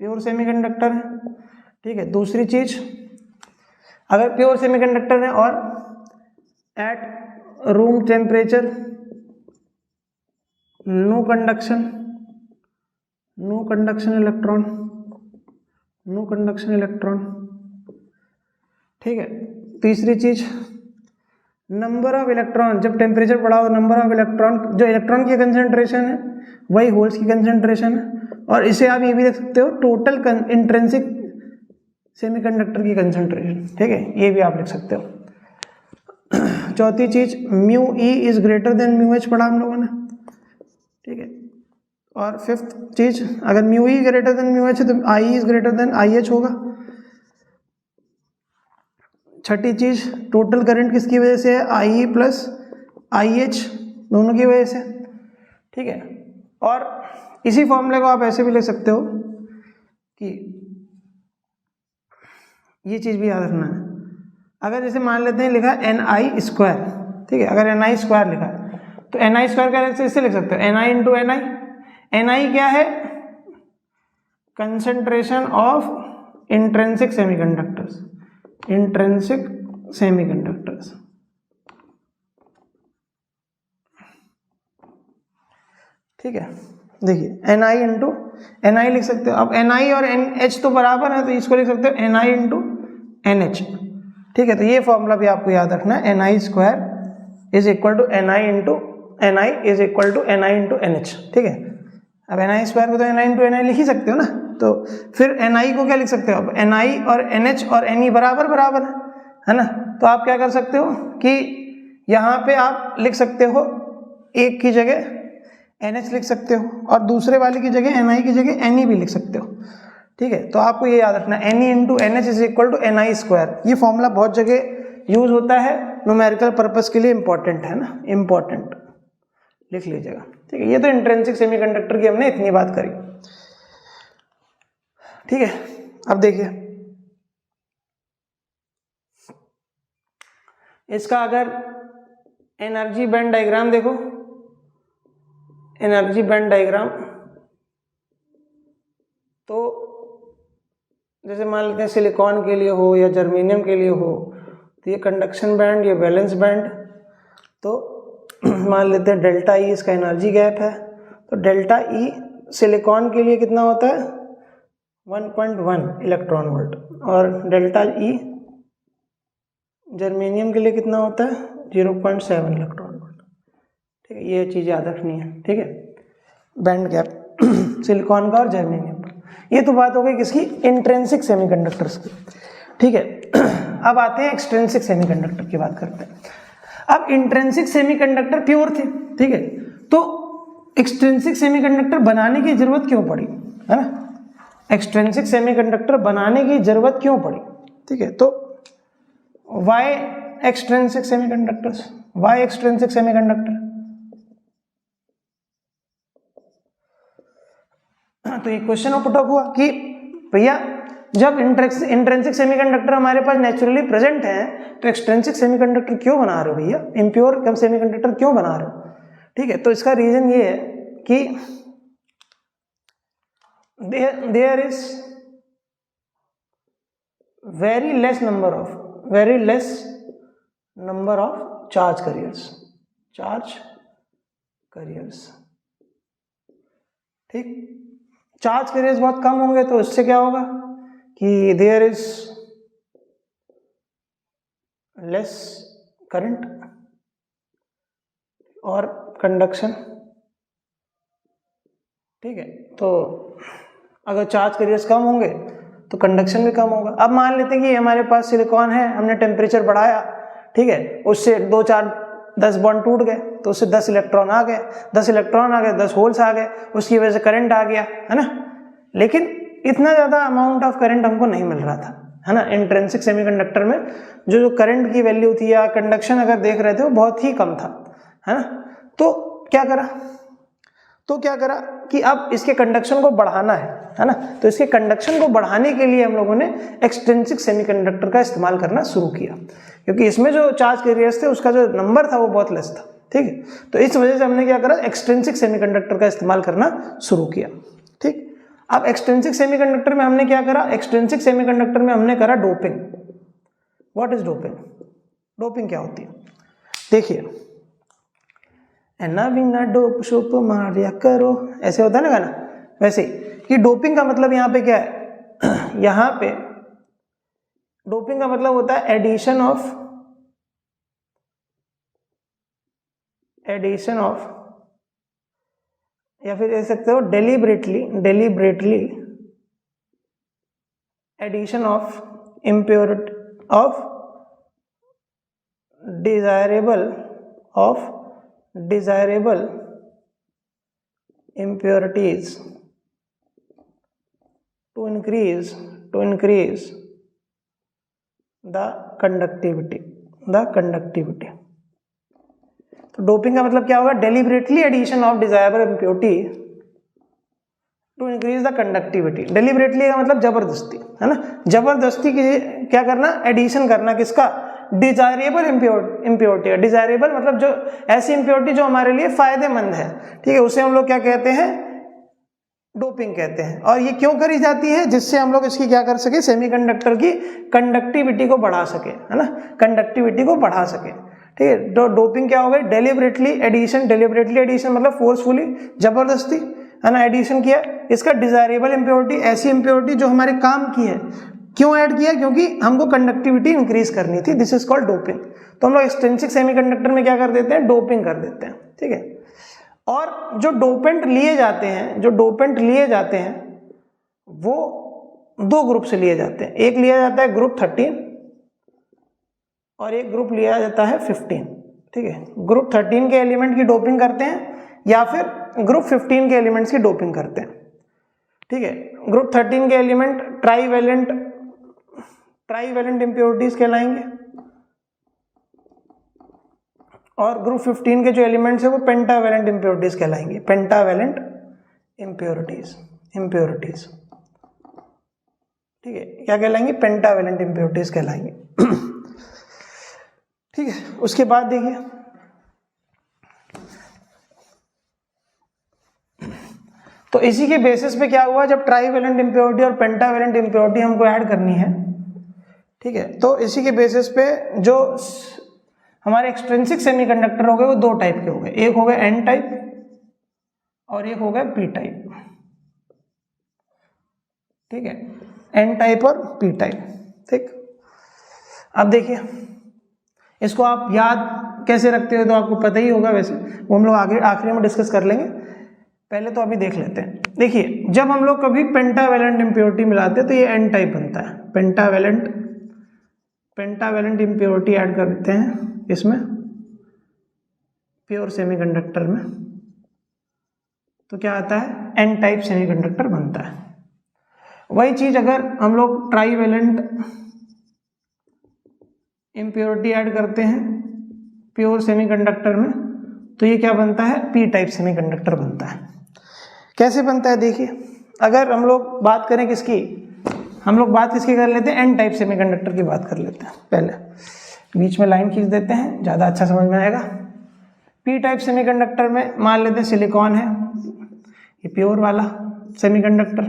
A: प्योर सेमीकंडक्टर है, ठीक है। दूसरी चीज, अगर प्योर सेमीकंडक्टर है और at room temperature no conduction electron, no conduction electron. ठीक है, तीसरी चीज नंबर ऑफ इलेक्ट्रॉन, जब टेम्परेचर बढ़ा हो नंबर ऑफ इलेक्ट्रॉन, जो इलेक्ट्रॉन की कंसेंट्रेशन है वही होल्स की कंसेंट्रेशन है। और इसे आप ये भी देख सकते हो टोटल इंट्रिंसिक सेमीकंडक्टर की कंसेंट्रेशन। ठीक है, ये भी आप लिख सकते हो। चौथी चीज mu E is greater than mu H पढ़ा हम लोगों ने। ठीक है, और फिफ्थ चीज अगर mu E greater than mu H है तो I is greater than I H होगा। छठी चीज टोटल करंट किसकी वजह से है, आई प्लस आई एच दोनों की वजह से। ठीक है, और इसी फॉर्मूले को आप ऐसे भी ले सकते हो कि ये चीज भी याद रखना है। अगर जैसे मान लेते हैं लिखा एन आई स्क्वायर, ठीक है, अगर एन आई स्क्वायर लिखा है तो एन आई स्क्वायर का इससे लिख सकते हो N I into N I. N आई क्या है, concentration of intrinsic semiconductors, intrinsic semiconductors. ठीक है, देखिए N I into N I लिख सकते हो। अब एन आई और एन एच तो बराबर है तो इसको लिख सकते हो N I into N H. ठीक है, तो ये फॉर्मूला भी आपको याद रखना है, N I square is equal to N I into N I is equal to N I into N H. ठीक है, अब एन आई स्क्वायर को तो N I into N I लिख ही सकते हो ना, तो फिर एन आई को क्या लिख सकते हो, अब एन आई और एन एच और एन ई बराबर बराबर है ना। तो आप क्या कर सकते हो कि यहाँ पे आप लिख सकते हो एक की जगह NH लिख सकते हो और दूसरे वाले की जगह NI की जगह NE भी लिख सकते हो। ठीक है, तो आपको ये याद रखना है NE into NH is equal to NI square. ये फॉर्मूला बहुत जगह यूज होता है, न्यूमेरिकल पर्पस के लिए इंपॉर्टेंट है ना, इंपॉर्टेंट लिख लीजिएगा। ठीक है, ये तो इंट्रिंसिक सेमीकंडक्टर की हमने इतनी बात करी। ठीक है, अब देखिए इसका अगर एनर्जी बैंड डायग्राम देखो, एनर्जी बैंड डायग्राम, तो जैसे मान लेते हैं सिलिकॉन के लिए हो या जर्मेनियम के लिए हो तो ये कंडक्शन बैंड, ये वैलेंस बैंड। तो मान लेते हैं डेल्टा ई इसका एनर्जी गैप है, तो डेल्टा ई सिलिकॉन के लिए कितना होता है 1.1 इलेक्ट्रॉन वोल्ट, और डेल्टा ई जर्मेनियम के लिए कितना होता है 0.7 इलेक्ट्रॉन वोल्ट। ठीक है, ये चीज़ याद रखनी है। ठीक है, बैंड गैप सिलिकॉन का और जर्मेनियम का। ये तो बात हो गई किसकी, इंट्रिंसिक सेमीकंडक्टर्स की। ठीक है, अब आते हैं एक्सट्रिंसिक सेमीकंडक्टर की बात करते हैं। अब इंट्रिंसिक सेमीकंडक्टर प्योर थे, ठीक है, तो एक्सट्रिंसिक सेमीकंडक्टर बनाने की जरूरत क्यों पड़ी, है ना, एक्सट्रिंसिक सेमीकंडक्टर बनाने की जरूरत क्यों पड़ी। ठीक है, तो why extrinsic semiconductors, why extrinsic semiconductor, तो ये क्वेश्चन पुट अप हुआ कि भैया जब इंट्रिंसिक सेमीकंडक्टर हमारे पास नेचुरली प्रेजेंट है तो एक्सट्रिंसिक सेमीकंडक्टर क्यों बना रहे हो भैया, इम्प्योर कम सेमीकंडक्टर क्यों बना रहे हो। ठीक है, तो इसका रीजन ये है कि there is very less number of charge carriers. ठीक, चार्ज कैरियर्स बहुत कम होंगे तो इससे क्या होगा कि देयर इज लेस करंट और कंडक्शन। ठीक है, तो अगर चार्ज कैरियर्स कम होंगे तो कंडक्शन भी कम होगा। अब मान लेते हैं कि हमारे पास सिलिकॉन है, हमने टेम्परेचर बढ़ाया, ठीक है, उससे 2 4 10 बॉन्ड टूट गए तो उससे 10 इलेक्ट्रॉन आ गए, 10 इलेक्ट्रॉन आ गए, 10 होल्स आ गए, उसकी वजह से करंट आ गया, है ना। लेकिन इतना ज़्यादा अमाउंट ऑफ करंट हमको नहीं मिल रहा था, है ना। इंट्रिंसिक सेमीकंडक्टर में जो करंट की वैल्यू थी या कंडक्शन अगर देख रहे थे वो बहुत ही कम था, है ना। तो क्या करा कि अब इसके कंडक्शन को बढ़ाना है ना। तो इसके कंडक्शन को बढ़ाने के लिए हम लोगों ने एक्सट्रिंसिक सेमीकंडक्टर का इस्तेमाल करना शुरू किया, क्योंकि इसमें जो चार्ज कैरियर्स थे उसका जो नंबर था वो बहुत लेस था। ठीक है, तो इस वजह से हमने क्या करा, एक्सट्रिंसिक सेमीकंडक्टर का इस्तेमाल करना शुरू किया। ठीक, अब एक्सट्रिंसिक सेमीकंडक्टर में हमने क्या करा, एक्सट्रिंसिक सेमीकंडक्टर में हमने करा doping. What is doping, doping क्या होती है, देखिए, एना बिना डोप शोप मारिया करो, ऐसे होता है ना गाना, वैसे कि डोपिंग का मतलब यहाँ पे क्या है, यहाँ पे डोपिंग का मतलब होता है एडिशन ऑफ या फिर कह सकते हो deliberately addition of impurity of desirable impurities to increase the conductivity. तो डोपिंग का मतलब क्या होगा? Deliberately addition of desirable impurity to increase the conductivity. Deliberately का मतलब जबरदस्ती, है ना, जबरदस्ती की क्या करना? एडिशन करना, किसका? Desirable impurity. डिजायरेबल मतलब जो ऐसी इम्प्योरिटी जो हमारे लिए फायदेमंद है, ठीक है, उसे हम लोग क्या कहते हैं? डोपिंग कहते हैं। और ये क्यों करी जाती है? जिससे हम लोग इसकी क्या कर सके? सेमीकंडक्टर की कंडक्टिविटी को बढ़ा सके, है ना, कंडक्टिविटी को बढ़ा सके, ठीक है। तो डोपिंग क्या हो गई? डेलिबरेटली एडिशन मतलब फोर्सफुली, जबरदस्ती, है ना, एडिशन किया। इसका डिजायरेबल इम्प्योरिटी, ऐसी इम्प्योरिटी जो हमारे काम की है। क्यों ऐड किया? क्योंकि हमको कंडक्टिविटी इंक्रीज करनी थी। This is called doping. तो हम लोग एक्सट्रिंसिक सेमीकंडक्टर में क्या कर देते हैं? डोपिंग कर देते हैं, ठीक है। और जो डोपेंट लिए जाते हैं वो दो ग्रुप से लिए जाते हैं। एक लिया जाता है ग्रुप 13 और एक ग्रुप लिया जाता है 15, ठीक है। ग्रुप 13 के एलिमेंट की डोपिंग करते हैं या फिर ग्रुप 15 के एलिमेंट्स की डोपिंग करते हैं, ठीक है। ग्रुप 13 के एलिमेंट ट्राईवैलेंट इम्प्योरिटीज कहलाएंगे और ग्रुप 15 के जो एलिमेंट्स है वो पेंटावैलेंट इम्प्योरिटीज कहलाएंगे। पेंटावैलेंट इम्प्योरिटीज, ठीक है, क्या कहलाएंगे? पेंटावैलेंट इम्प्योरिटीज कहलाएंगे, ठीक है। उसके बाद देखिए, तो इसी के बेसिस पे क्या हुआ? जब ट्राईवैलेंट इम्प्योरिटी और पेंटावैलेंट इम्प्योरिटी हमको ऐड करनी है, ठीक है, तो इसी के बेसिस पे जो हमारे एक्सट्रिंसिक सेमीकंडक्टर हो गए वो दो टाइप के हो गए। एक हो गए एन टाइप और एक हो गए पी टाइप, ठीक है, एन टाइप और पी टाइप, ठीक। अब देखिए, इसको आप याद कैसे रखते हो तो आपको पता ही होगा, वैसे वो हम लोग आखिरी में डिस्कस कर लेंगे। पहले तो अभी देख लेते हैं। देखिए, जब हम लोग कभी पेंटावैलेंट इम्प्योरिटी मिलाते हैं तो ये एन टाइप बनता है। पेंटावैलेंट इम्प्योरिटी ऐड कर देते हैं इसमें, प्योर सेमीकंडक्टर में, तो क्या आता है? एन टाइप सेमीकंडक्टर बनता है। वही चीज अगर हम लोग ट्राईवैलेंट इम्प्योरिटी ऐड करते हैं प्योर सेमीकंडक्टर में, तो ये क्या बनता है? पी टाइप सेमीकंडक्टर बनता है। कैसे बनता है? देखिए, अगर हम लोग बात करें किसकी कर लेते हैं? एन टाइप सेमीकंडक्टर की बात कर लेते हैं। पहले बीच में लाइन खींच देते हैं, ज़्यादा अच्छा समझ में आएगा। पी टाइप सेमीकंडक्टर में मान लेते हैं सिलिकॉन है, ये प्योर वाला सेमीकंडक्टर,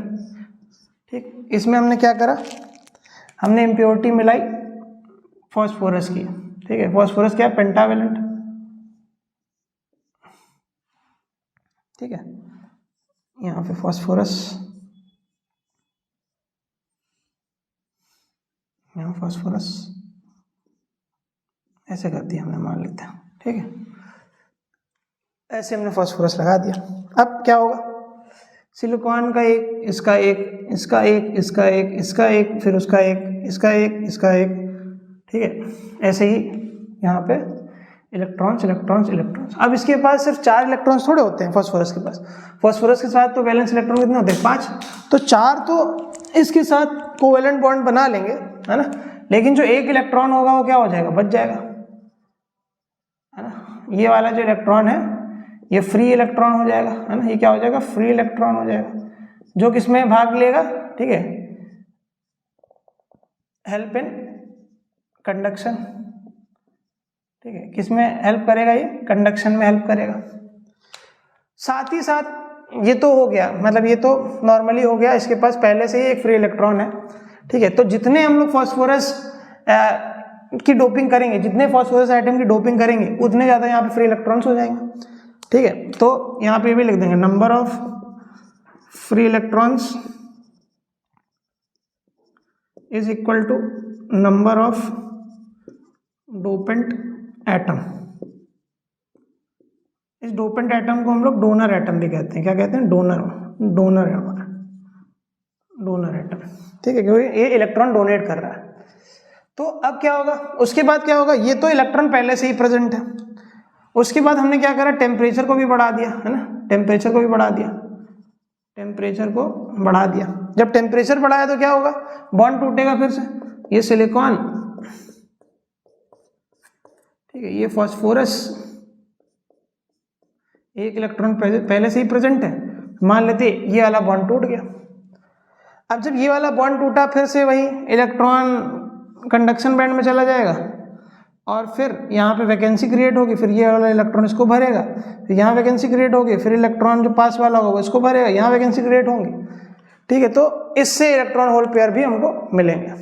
A: ठीक। इसमें हमने क्या करा? हमने इम्प्योरिटी मिलाई फॉस्फोरस की, ठीक है। फॉस्फोरस क्या है? पेंटावैलेंट, ठीक है। यहाँ पे फॉस्फोरस, यहाँ फॉस्फोरस ऐसे कर दिया हमने, मान लेते हैं, ठीक है। ऐसे हमने फॉस्फोरस लगा दिया। अब क्या होगा? सिलिकॉन का एक, इसका एक, इसका एक, इसका एक, इसका एक, फिर उसका एक, इसका एक, इसका एक, ठीक है। ऐसे ही यहाँ पे इलेक्ट्रॉन्स। अब इसके पास सिर्फ 4 इलेक्ट्रॉन्स थोड़े होते हैं फॉस्फोरस के पास। फॉस्फोरस के साथ तो वैलेंस इलेक्ट्रॉन कितने होते हैं? 5। तो 4 तो इसके साथ कोवेलेंट बॉन्ड बना लेंगे, है ना, लेकिन जो एक इलेक्ट्रॉन होगा वो क्या हो जाएगा? बच जाएगा, है ना। ये वाला जो इलेक्ट्रॉन है ये फ्री इलेक्ट्रॉन हो जाएगा, है ना। ये क्या हो जाएगा? फ्री इलेक्ट्रॉन हो जाएगा, जो किसमें भाग लेगा? ठीक है, हेल्प इन कंडक्शन, ठीक है। किसमें हेल्प करेगा? ये कंडक्शन में हेल्प करेगा। साथ ही साथ ये तो हो गया, मतलब ये तो नॉर्मली हो गया, इसके पास पहले से ही एक फ्री इलेक्ट्रॉन है, ठीक है। तो जितने हम लोग फॉस्फोरस की डोपिंग करेंगे, जितने फॉस्फोरस आइटम की डोपिंग करेंगे, उतने ज़्यादा यहाँ पे फ्री इलेक्ट्रॉन्स हो जाएंगे, ठीक है। तो यहाँ पे भी लिख देंगे number of free electrons is equal to number of dopant atom. इस डोपेंट एटम को हम लोग डोनर एटम भी कहते हैं। क्या कहते हैं? Donor atom. ठीक है, क्योंकि ये इलेक्ट्रॉन डोनेट कर रहा है। तो अब क्या होगा, उसके बाद क्या होगा, ये तो इलेक्ट्रॉन पहले से ही प्रेजेंट है। उसके बाद हमने क्या करा, टेम्परेचर को भी बढ़ा दिया, है ना, टेम्परेचर को बढ़ा दिया। जब टेम्परेचर बढ़ाया तो क्या होगा, बॉन्ड टूटेगा फिर से। ये सिलिकॉन, ठीक है, ये फास्फोरस, एक इलेक्ट्रॉन पहले से ही प्रेजेंट है, मान लेते ये वाला बॉन्ड टूट गया। अब जब ये वाला बॉन्ड टूटा, फिर से वही इलेक्ट्रॉन कंडक्शन बैंड में चला जाएगा और फिर यहाँ पे वैकेंसी क्रिएट होगी, फिर ये वाला इलेक्ट्रॉन इसको भरेगा, फिर यहाँ वैकेंसी क्रिएट होगी, फिर इलेक्ट्रॉन जो पास वाला होगा इसको भरेगा, यहाँ वैकेंसी क्रिएट होंगी। ठीक है, तो इससे इलेक्ट्रॉन होल पेयर भी हमको मिलेंगे।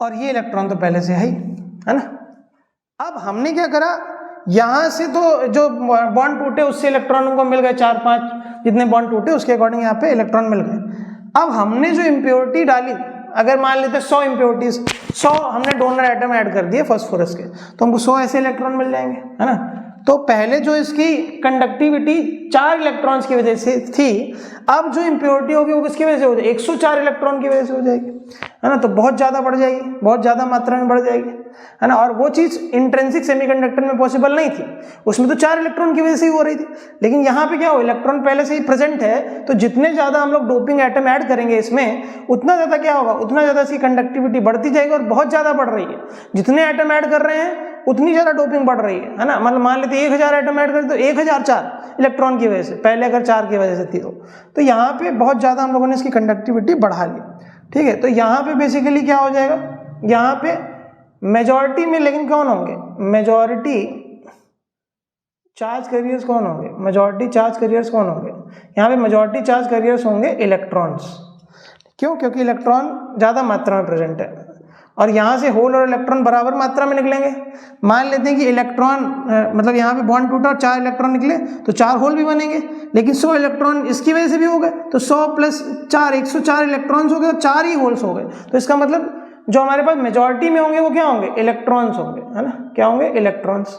A: और ये इलेक्ट्रॉन तो पहले से है ना। अब हमने क्या करा, यहां से तो जो बॉन्ड टूटे उससे इलेक्ट्रॉन को मिल गए, 4-5 जितने बॉन्ड टूटे उसके अकॉर्डिंग यहाँ पे इलेक्ट्रॉन मिल गए। अब हमने जो इम्प्योरिटी डाली, अगर मान लेते 100 इम्प्योरिटीज, 100 हमने डोनर एटम ऐड कर दिए फास्फोरस के, तो हमको 100 ऐसे इलेक्ट्रॉन मिल जाएंगे, है ना। तो पहले जो इसकी कंडक्टिविटी 4 इलेक्ट्रॉन्स की वजह से थी, अब जो इम्प्योरिटी होगी वो किसकी वजह से हो जाएगी, 104 इलेक्ट्रॉन की वजह से हो जाएगी, है ना। तो बहुत ज़्यादा बढ़ जाएगी, बहुत ज़्यादा मात्रा में बढ़ जाएगी, है ना। और वो चीज़ इंट्रिंसिक सेमीकंडक्टर में पॉसिबल नहीं थी, उसमें तो 4 इलेक्ट्रॉन की वजह से ही हो रही थी। लेकिन यहाँ पे क्या हो, इलेक्ट्रॉन पहले से ही प्रेजेंट है, तो जितने ज़्यादा हम लोग डोपिंग एटम ऐड करेंगे इसमें, उतना ज़्यादा क्या होगा, उतना ज़्यादा इसकी कंडक्टिविटी बढ़ती जाएगी और बहुत ज़्यादा बढ़ रही है। जितने एटम ऐड कर रहे हैं उतनी ज़्यादा डोपिंग बढ़ रही है ना। मतलब मान लेते 1000 एटम ऐड करें तो 1004 इलेक्ट्रॉन की वजह से, पहले अगर 4 की वजह से थी तो यहाँ पे बहुत ज़्यादा हम लोगों ने इसकी कंडक्टिविटी बढ़ा ली। ठीक है, तो यहाँ पे बेसिकली क्या हो जाएगा, यहाँ पे मेजॉरिटी में लेकिन कौन होंगे, मेजॉरिटी चार्ज कैरियर्स कौन होंगे, मेजॉरिटी चार्ज कैरियर्स कौन होंगे, यहाँ पे मेजॉरिटी चार्ज कैरियर्स होंगे इलेक्ट्रॉन्स। क्यों? क्योंकि इलेक्ट्रॉन ज़्यादा मात्रा में प्रेजेंट है और यहाँ से होल और इलेक्ट्रॉन बराबर मात्रा में निकलेंगे। मान लेते हैं कि इलेक्ट्रॉन मतलब यहाँ पे बॉन्ड टूटा और 4 इलेक्ट्रॉन निकले तो 4 होल भी बनेंगे, लेकिन 100 इलेक्ट्रॉन इसकी वजह से भी हो गए, तो 100 + 4 104 इलेक्ट्रॉन्स हो गए और 4 ही होल्स हो गए। तो इसका मतलब जो हमारे पास मेजॉरिटी में होंगे वो क्या होंगे, इलेक्ट्रॉन्स होंगे, है ना। क्या होंगे, इलेक्ट्रॉन्स।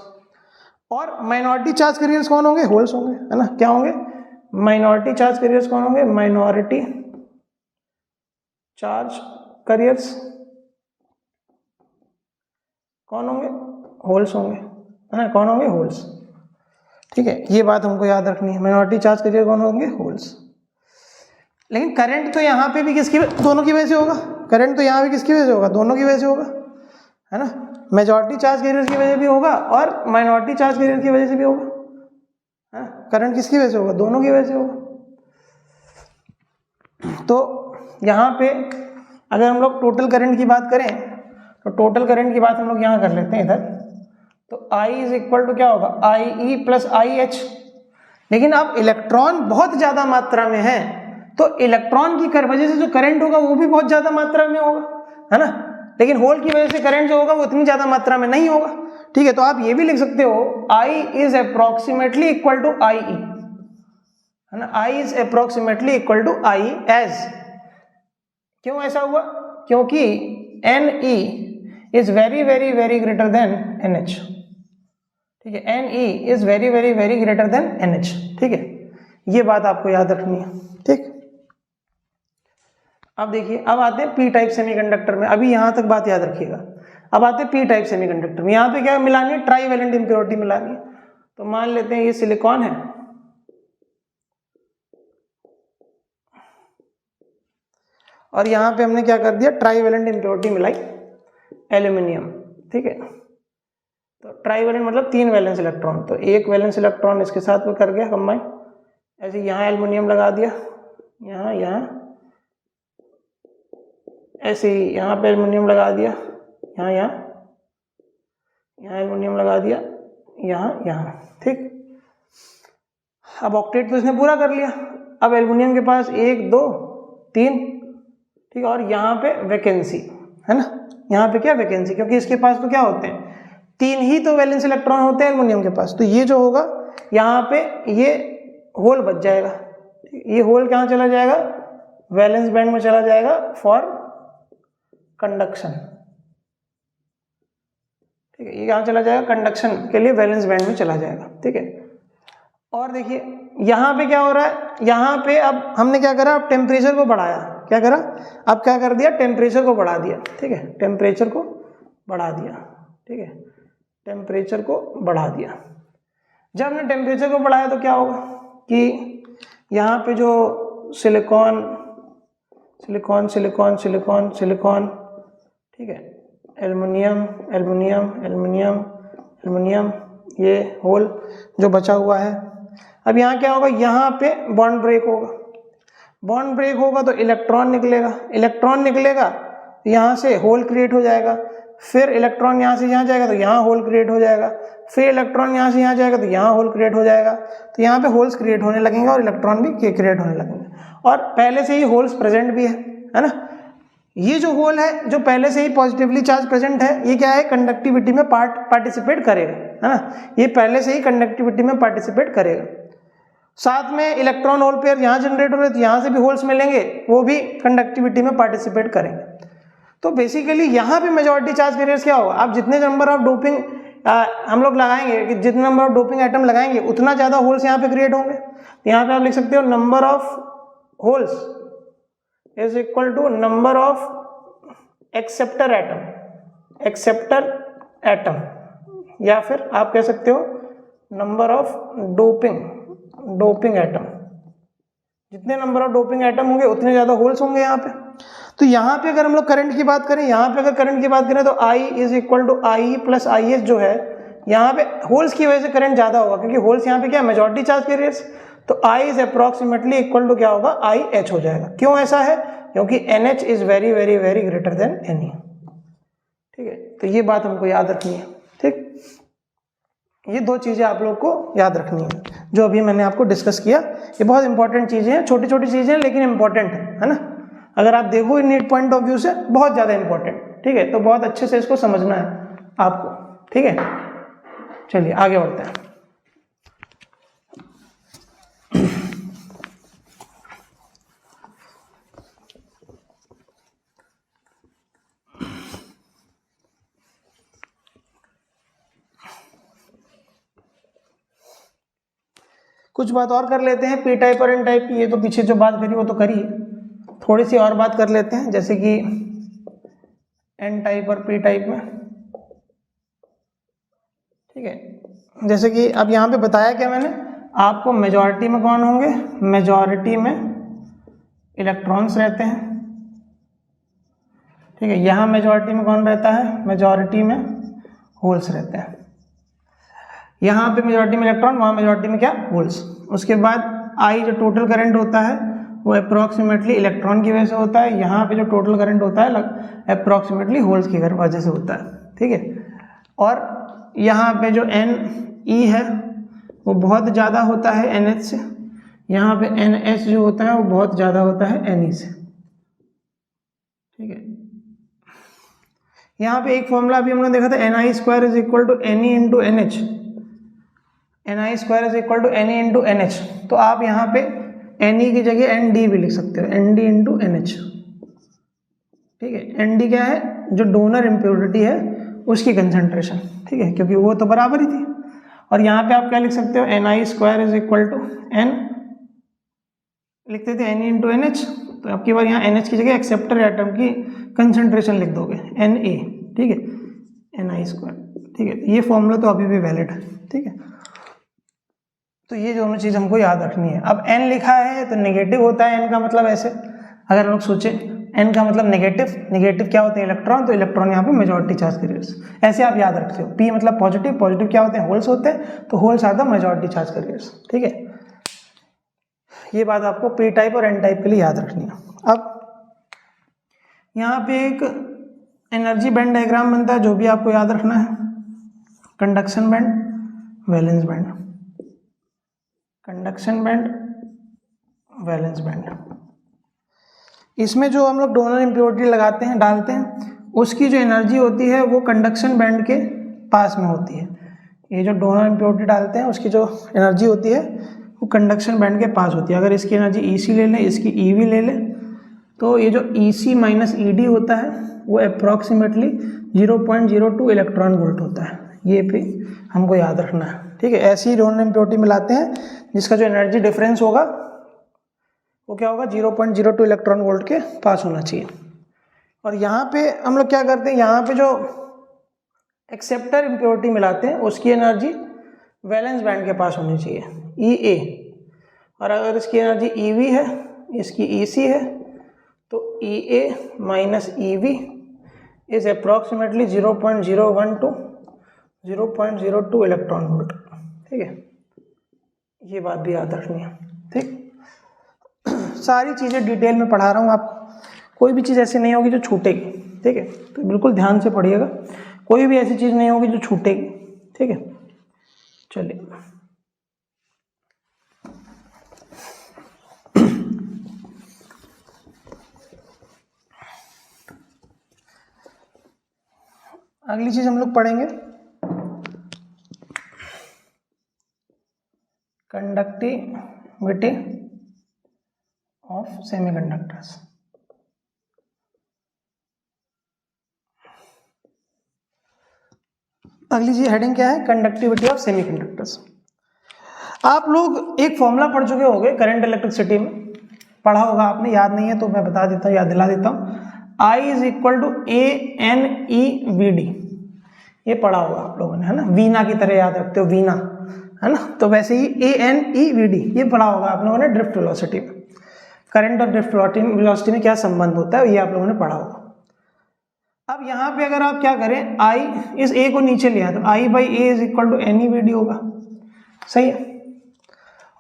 A: और माइनॉरिटी चार्ज कैरियर्स कौन होंगे, होल्स होंगे, है ना। क्या होंगे, माइनॉरिटी चार्ज कैरियर्स कौन होंगे, माइनॉरिटी चार्ज कैरियर्स कौन होंगे, होल्स होंगे, है ना। कौन होंगे, होल्स। ठीक है, ये बात हमको याद रखनी है, माइनॉरिटी चार्ज कैरियर कौन होंगे, होल्स। लेकिन करंट तो यहाँ पे भी किसकी, दोनों की वजह से होगा। करंट तो यहाँ भी किसकी वजह से होगा, दोनों की वजह से होगा, है ना। मेजॉरिटी चार्ज कैरियर की वजह भी होगा और माइनॉरिटी चार्ज कैरियर की वजह से भी होगा, है। करंट किसकी वजह से होगा, दोनों की वजह से होगा। तो यहाँ पे अगर हम लोग टोटल करंट की बात करें तो टोटल करंट की बात हम लोग यहाँ कर लेते हैं इधर। तो I = क्या होगा, IE + IH। लेकिन अब इलेक्ट्रॉन बहुत ज़्यादा मात्रा में है तो इलेक्ट्रॉन की वजह से जो करंट होगा वो भी बहुत ज़्यादा मात्रा में होगा, है ना। लेकिन होल की वजह से करंट जो होगा वो इतनी ज़्यादा मात्रा में नहीं होगा। ठीक है, तो आप ये भी लिख सकते हो I is approximately equal to IE, है ना। I is approximately equal to I as। क्यों ऐसा हुआ, क्योंकि NE is very very very greater than NH। ठीक है, NE is very very very greater than NH। ठीक है, ये बात आपको याद रखनी है। ठीक, अब देखिए, अब आते हैं पी टाइप सेमीकंडक्टर में। अभी यहां तक बात याद रखिएगा। अब आते हैं पी टाइप सेमीकंडक्टर में। यहाँ पे क्या मिलानी है, ट्राईवैलेंट इम्प्योरिटी मिलानी है। तो मान लेते हैं ये सिलिकॉन है और यहाँ पे हमने क्या कर दिया, ट्राईवैलेंट इम्प्योरिटी मिलाई एल्यूमिनियम। ठीक है, तो ट्राईवैलेंट मतलब 3 वैलेंस इलेक्ट्रॉन, तो 1 वैलेंस इलेक्ट्रॉन इसके साथ में कर गया कंबाइन। ऐसे यहाँ एल्यूमिनियम लगा दिया, यहाँ ऐसे ही यहाँ पे एल्यूमिनियम लगा दिया, यहाँ एल्यूमिनियम लगा दिया, यहाँ। ठीक, अब ऑक्टेट तो इसने पूरा कर लिया। अब एल्यूमिनियम के पास 1 2 3, ठीक, और यहाँ पे वैकेंसी, है ना। यहाँ पे क्या वैकेंसी, क्योंकि इसके पास तो क्या होते हैं, 3 ही तो वैलेंस इलेक्ट्रॉन होते हैं एल्यूमिनियम के पास। तो ये जो होगा यहाँ पे ये होल बच जाएगा। ये होल कहाँ चला जाएगा, वैलेंस बैंड में चला जाएगा फॉर कंडक्शन, ठीक है, ये कहाँ चला जाएगा, कंडक्शन के लिए वैलेंस बैंड में चला जाएगा, ठीक है। और देखिए यहाँ पे क्या हो रहा है, यहाँ पे अब हमने क्या करा, अब टेम्परेचर को बढ़ाया, क्या करा, अब क्या कर दिया, टेम्परेचर को बढ़ा दिया, ठीक है, टेम्परेचर को बढ़ा दिया, ठीक है, टेम्परेचर को बढ़ा दिया। जब हमने टेम्परेचर को बढ़ाया तो क्या होगा कि यहाँ पे जो silicon silicon silicon silicon silicon, ठीक है, एल्युमिनियम एल्युमिनियम एल्युमिनियम एल्युमिनियम, ये होल जो बचा हुआ है, अब यहाँ क्या होगा, यहाँ पे बॉन्ड ब्रेक होगा, बॉन्ड ब्रेक होगा तो इलेक्ट्रॉन निकलेगा, इलेक्ट्रॉन निकलेगा तो यहाँ से होल क्रिएट हो जाएगा, फिर इलेक्ट्रॉन यहाँ से यहाँ जाएगा तो यहाँ होल क्रिएट हो जाएगा, फिर इलेक्ट्रॉन यहाँ से यहाँ जाएगा तो यहाँ होल क्रिएट हो जाएगा, तो यहाँ पे होल्स क्रिएट होने लगेंगे और इलेक्ट्रॉन भी क्रिएट होने लगेंगे। और पहले से ही होल्स प्रेजेंट भी है ना, ये जो होल है जो पहले से ही पॉजिटिवली चार्ज प्रेजेंट है, ये क्या है, कंडक्टिविटी में पार्टिसिपेट करेगा, है ना, ये पहले से ही कंडक्टिविटी में पार्टिसिपेट करेगा। साथ में इलेक्ट्रॉन होल पेयर यहाँ जनरेट हो रहे तो यहाँ से भी होल्स मिलेंगे, वो भी कंडक्टिविटी में पार्टिसिपेट करेंगे। तो बेसिकली यहाँ पे मेजॉरिटी चार्ज कैरियर्स क्या होगा, आप जितने नंबर ऑफ डोपिंग हम लोग लगाएंगे, कि जितने नंबर ऑफ डोपिंग आइटम लगाएंगे उतना ज़्यादा होल्स यहाँ पे क्रिएट होंगे। यहाँ पे आप लिख सकते हो number of holes is equal to number of acceptor atom, acceptor atom, या फिर आप कह सकते हो नंबर ऑफ डोपिंग एटम। जितने नंबर ऑफ डोपिंग एटम होंगे उतने ज़्यादा होल्स होंगे यहाँ पे। तो यहाँ पे अगर हम लोग करंट की बात करें, यहाँ पे अगर करंट की बात करें तो I is equal to I plus I H जो है, यहाँ पे होल्स की वजह से करंट ज़्यादा होगा, क्योंकि होल्स यहाँ पे क्या है, मेजॉरिटी चार्ज कैरियर्स, तो I is approximately equal to क्या होगा, आई एच हो जाएगा। क्यों ऐसा है, क्योंकि NH is very very very greater than Ne, ठीक है। तो ये बात हमको याद रखनी है, ठीक, ये दो चीज़ें आप लोग को याद रखनी है जो अभी मैंने आपको डिस्कस किया। ये बहुत इंपॉर्टेंट चीज़ें हैं, छोटी छोटी चीज़ें हैं लेकिन इंपॉर्टेंट है ना। अगर आप देखो नीट पॉइंट ऑफ व्यू से बहुत ज़्यादा इंपॉर्टेंट, ठीक है, तो बहुत अच्छे से इसको समझना है आपको, ठीक है। चलिए आगे बढ़ते हैं। कुछ बात और कर लेते हैं पी टाइप और एन टाइप की। ये तो पीछे जो बात करी वो तो करी, थोड़ी सी और बात कर लेते हैं, जैसे कि एन टाइप और पी टाइप में, ठीक है। जैसे कि अब यहाँ पे बताया क्या मैंने आपको, मेजॉरिटी में कौन होंगे, मेजॉरिटी में इलेक्ट्रॉन्स रहते हैं, ठीक है। यहाँ मेजॉरिटी में कौन रहता है, मेजॉरिटी में होल्स रहते हैं। यहाँ पे मेजॉरिटी में इलेक्ट्रॉन, वहाँ मेजॉरिटी में क्या, होल्स। उसके बाद आई जो टोटल करंट होता है वो अप्रॉक्सीमेटली इलेक्ट्रॉन की वजह से होता है। यहाँ पे जो टोटल करंट होता है अप्रॉक्सीमेटली होल्स की वजह से होता है, ठीक है। और यहाँ पे जो एन ई है वो बहुत ज़्यादा होता है एन एच से, यहाँ पे एन एच जो होता है वो बहुत ज़्यादा होता है एन ई से, ठीक है। यहाँ पे एक फॉर्मूला अभी हमने देखा था, N I square is equal to N E into N H, N I square is equal to N E into N H. तो आप यहाँ पे एन ई की जगह एन डी भी लिख सकते हो, N D into N H, ठीक है। एन डी क्या है, जो डोनर इम्प्योरिटी है उसकी कंसंट्रेशन, ठीक है, क्योंकि वो तो बराबर ही थी। और यहाँ पे आप क्या लिख सकते हो, N I square is equal to N, लिखते थे N E into N H, तो आपकी बार यहाँ एन एच की जगह एक्सेप्टर एटम की कंसंट्रेशन लिख दोगे, एन ए, ठीक है, एन आई स्क्वायर, ठीक है। ये फॉर्मूला तो अभी भी वैलिड है, ठीक है। तो ये दोनों चीज़ हमको याद रखनी है। अब n लिखा है तो नेगेटिव होता है n का मतलब, ऐसे अगर हम लोग सोचें n का मतलब नेगेटिव, नेगेटिव क्या होते हैं, इलेक्ट्रॉन, तो इलेक्ट्रॉन यहाँ पे मेजॉरिटी चार्ज कैरियर्स, ऐसे आप याद रखते हो। p मतलब पॉजिटिव, पॉजिटिव क्या होते हैं, होल्स होते हैं, तो holes are the majority charge carriers, ठीक है। ये बात आपको p टाइप और n टाइप के लिए याद रखनी है। अब यहाँ पे एक एनर्जी बैंड डायग्राम बनता है जो भी आपको याद रखना है, conduction band, valence band, conduction band, valence band. इसमें जो हम लोग डोनर इम्प्योरिटी लगाते हैं, डालते हैं, उसकी जो एनर्जी होती है वो कंडक्शन बैंड के पास में होती है। ये जो डोनर इम्प्योरिटी डालते हैं उसकी जो एनर्जी होती है वो कंडक्शन बैंड के पास होती है। अगर इसकी एनर्जी EC ले लें, इसकी EV ले लें, तो ये जो EC माइनस ED होता है वो अप्रॉक्सीमेटली 0.02 इलेक्ट्रॉन वोल्ट होता है। ये भी हमको याद रखना है, ठीक है। ऐसी ही रोन इम्प्योरिटी मिलाते हैं जिसका जो एनर्जी डिफरेंस होगा वो क्या होगा, 0.02 इलेक्ट्रॉन वोल्ट के पास होना चाहिए। और यहाँ पे हम लोग क्या करते हैं, यहाँ पे जो एक्सेप्टर इम्प्योरिटी मिलाते हैं उसकी एनर्जी वैलेंस बैंड के पास होनी चाहिए, EA। और अगर इसकी एनर्जी EV है, इसकी EC है, तो EA minus EV is approximately 0.01 to 0.02 electron volt, ठीक है। ये बात भी याद रखनी है, ठीक। सारी चीज़ें डिटेल में पढ़ा रहा हूँ आपको, कोई भी चीज़ ऐसी नहीं होगी जो छूटेगी, ठीक है। तो बिल्कुल ध्यान से पढ़िएगा, कोई भी ऐसी चीज़ नहीं होगी जो छूटेगी, ठीक है। चलिए अगली चीज हम लोग पढ़ेंगे कंडक्टिविटी ऑफ सेमीकंडक्टर्स। अगली चीज हेडिंग क्या है, कंडक्टिविटी ऑफ सेमीकंडक्टर्स। आप लोग एक फॉर्मूला पढ़ चुके होंगे करंट इलेक्ट्रिसिटी में, पढ़ा होगा आपने, याद नहीं है तो मैं बता देता हूँ, याद दिला देता हूँ। I is equal to ANEVD, ये पढ़ा होगा आप लोगों ने, है ना। वीना की तरह याद रखते हो, वीना, है ना। तो वैसे ही ANEVD ये पढ़ा होगा आप लोगों ने ड्रिफ्ट वेलोसिटी में। करंट और ड्रिफ्ट वेलोसिटी में क्या संबंध होता है ये आप लोगों ने पढ़ा होगा। अब यहाँ पे अगर आप क्या करें, I इस A को नीचे लिया तो I by A is equal to NEVD होगा, सही है।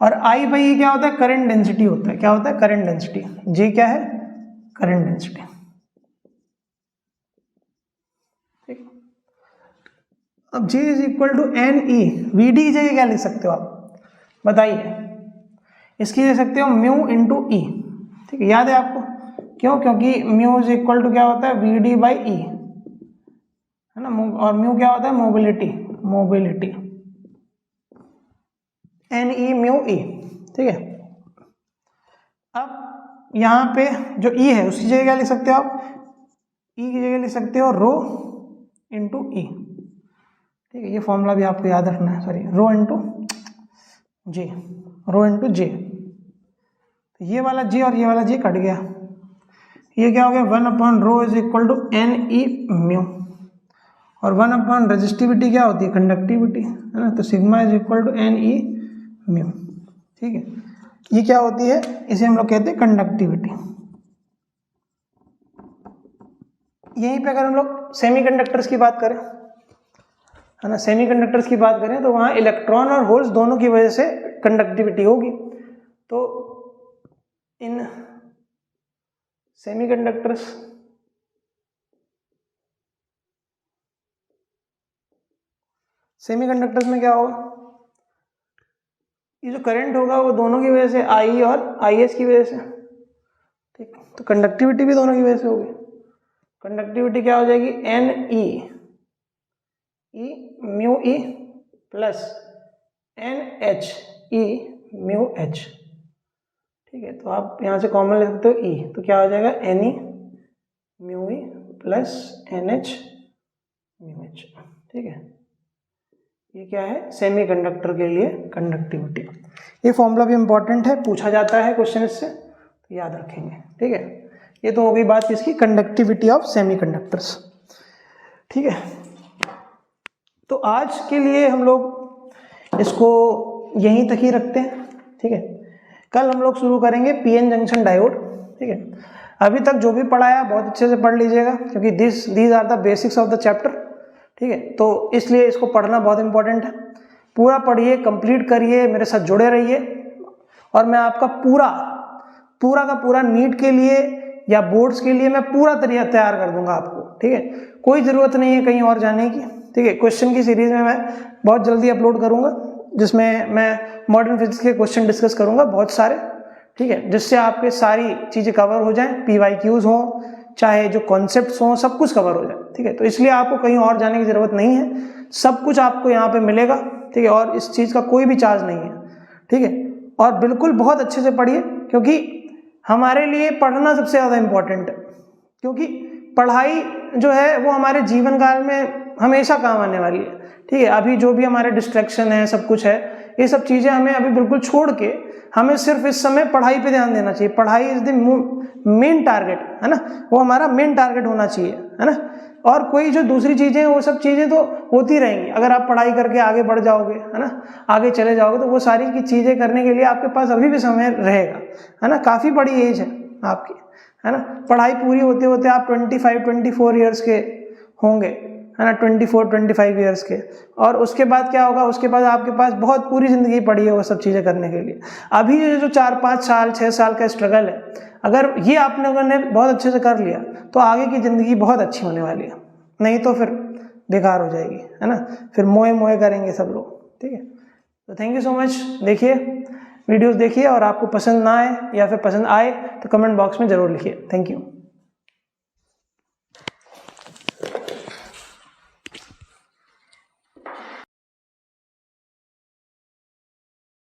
A: और I बाई E क्या होता है, करंट डेंसिटी होता है। क्या होता है, करंट डेंसिटी। J क्या है, करंट डेंसिटी, ठीक। अब J is equal to NE, VD की जगह क्या लिख सकते हो आप बताइए, इसकी लिख सकते हो म्यू इंटू E, ठीक है। याद है आपको, क्यों, क्योंकि म्यू इज इक्वल टू क्या होता है, VD बाई E, है ना। और म्यू क्या होता है, mobility, mobility, NE mu E, ठीक है। अब यहाँ पे जो E है उसकी जगह क्या लिख सकते हो आप, E की जगह लिख सकते हो रो इंटू E, ठीक है। ये फॉर्मूला भी आपको याद रखना है, sorry, rho into J, rho into J। तो ये वाला J और ये वाला J कट गया, ये क्या हो गया, 1/रो is equal to NE mu, और 1/ रेजिस्टिविटी क्या होती है, कंडक्टिविटी, है ना। तो sigma is equal to NE mu, ठीक है। ये क्या होती है, इसे हम लोग कहते हैं कंडक्टिविटी। यहीं पे अगर हम लोग सेमीकंडक्टर्स की बात करें, है ना, सेमीकंडक्टर्स की बात करें तो वहाँ इलेक्ट्रॉन और होल्स दोनों की वजह से कंडक्टिविटी होगी। तो इन सेमीकंडक्टर्स में क्या होगा, ये जो करंट होगा वो दोनों की वजह से, I और IS की वजह से, ठीक। तो कंडक्टिविटी भी दोनों की वजह से होगी। कंडक्टिविटी क्या हो जाएगी, NE mu E plus NHE mu H, ठीक है। तो आप यहाँ से कॉमन ले सकते हो E, तो क्या हो जाएगा, NE mu E plus NH mu H, ठीक है। ये क्या है, सेमीकंडक्टर के लिए कंडक्टिविटी। ये फॉर्मूला भी इंपॉर्टेंट है, पूछा जाता है क्वेश्चन इससे, तो याद रखेंगे, ठीक है। ये तो हो गई बात किसकी, कंडक्टिविटी ऑफ सेमीकंडक्टर्स, ठीक है। तो आज के लिए हम लोग इसको यहीं तक ही रखते हैं, ठीक है। कल हम लोग शुरू करेंगे पीएन जंक्शन डायोड, ठीक है। अभी तक जो भी पढ़ाया बहुत अच्छे से पढ़ लीजिएगा, क्योंकि these are the basics of the chapter, ठीक है। तो इसलिए इसको पढ़ना बहुत इंपॉर्टेंट है। पूरा पढ़िए, कंप्लीट करिए, मेरे साथ जुड़े रहिए, और मैं आपका पूरा नीट के लिए या बोर्ड्स के लिए मैं पूरा तरीका तैयार कर दूंगा आपको, ठीक है। कोई ज़रूरत नहीं है कहीं और जाने की, ठीक है। क्वेश्चन की सीरीज में मैं बहुत जल्दी अपलोड करूंगा, जिसमें मैं मॉडर्न फिजिक्स के क्वेश्चन डिस्कस करूंगा बहुत सारे, ठीक है, जिससे आपके सारी चीज़ें कवर हो जाएं, PYQs हो, चाहे जो कॉन्सेप्ट्स हों, सब कुछ कवर हो जाए, ठीक है। तो इसलिए आपको कहीं और जाने की ज़रूरत नहीं है, सब कुछ आपको यहाँ पे मिलेगा, ठीक है। और इस चीज़ का कोई भी चार्ज नहीं है, ठीक है। और बिल्कुल बहुत अच्छे से पढ़िए, क्योंकि हमारे लिए पढ़ना सबसे ज़्यादा इम्पोर्टेंट है, क्योंकि पढ़ाई जो है वो हमारे जीवन काल में हमेशा काम आने वाली है। ठीक है, अभी जो भी हमारे डिस्ट्रैक्शन है, सब कुछ है, ये सब चीज़ें हमें अभी बिल्कुल छोड़ के हमें सिर्फ इस समय पढ़ाई पे ध्यान देना चाहिए। पढ़ाई इज द मेन टारगेट, है ना, वो हमारा मेन टारगेट होना चाहिए, है ना। और कोई जो दूसरी चीज़ें हैं वो सब चीज़ें तो होती रहेंगी। अगर आप पढ़ाई करके आगे बढ़ जाओगे, है ना, आगे चले जाओगे, तो वो सारी की चीज़ें करने के लिए आपके पास अभी भी समय रहेगा, है ना। काफ़ी बड़ी एज है आपकी, है ना। पढ़ाई पूरी होते होते आप 25-24 ईयर्स के होंगे, है ना, 24-25 ईयर्स के। और उसके बाद क्या होगा, उसके बाद आपके पास बहुत पूरी ज़िंदगी पड़ी है वो सब चीज़ें करने के लिए। अभी ये जो 4-5 साल 6 साल का स्ट्रगल है, अगर ये आप लोगों ने बहुत अच्छे से कर लिया तो आगे की ज़िंदगी बहुत अच्छी होने वाली है, नहीं तो फिर बेकार हो जाएगी, है ना। फिर मोए मोए करेंगे सब लोग। ठीक है, तो थैंक यू सो मच। देखिए वीडियोस देखिए, और आपको पसंद ना आए या फिर पसंद आए तो कमेंट बॉक्स में ज़रूर लिखिए। Thank you.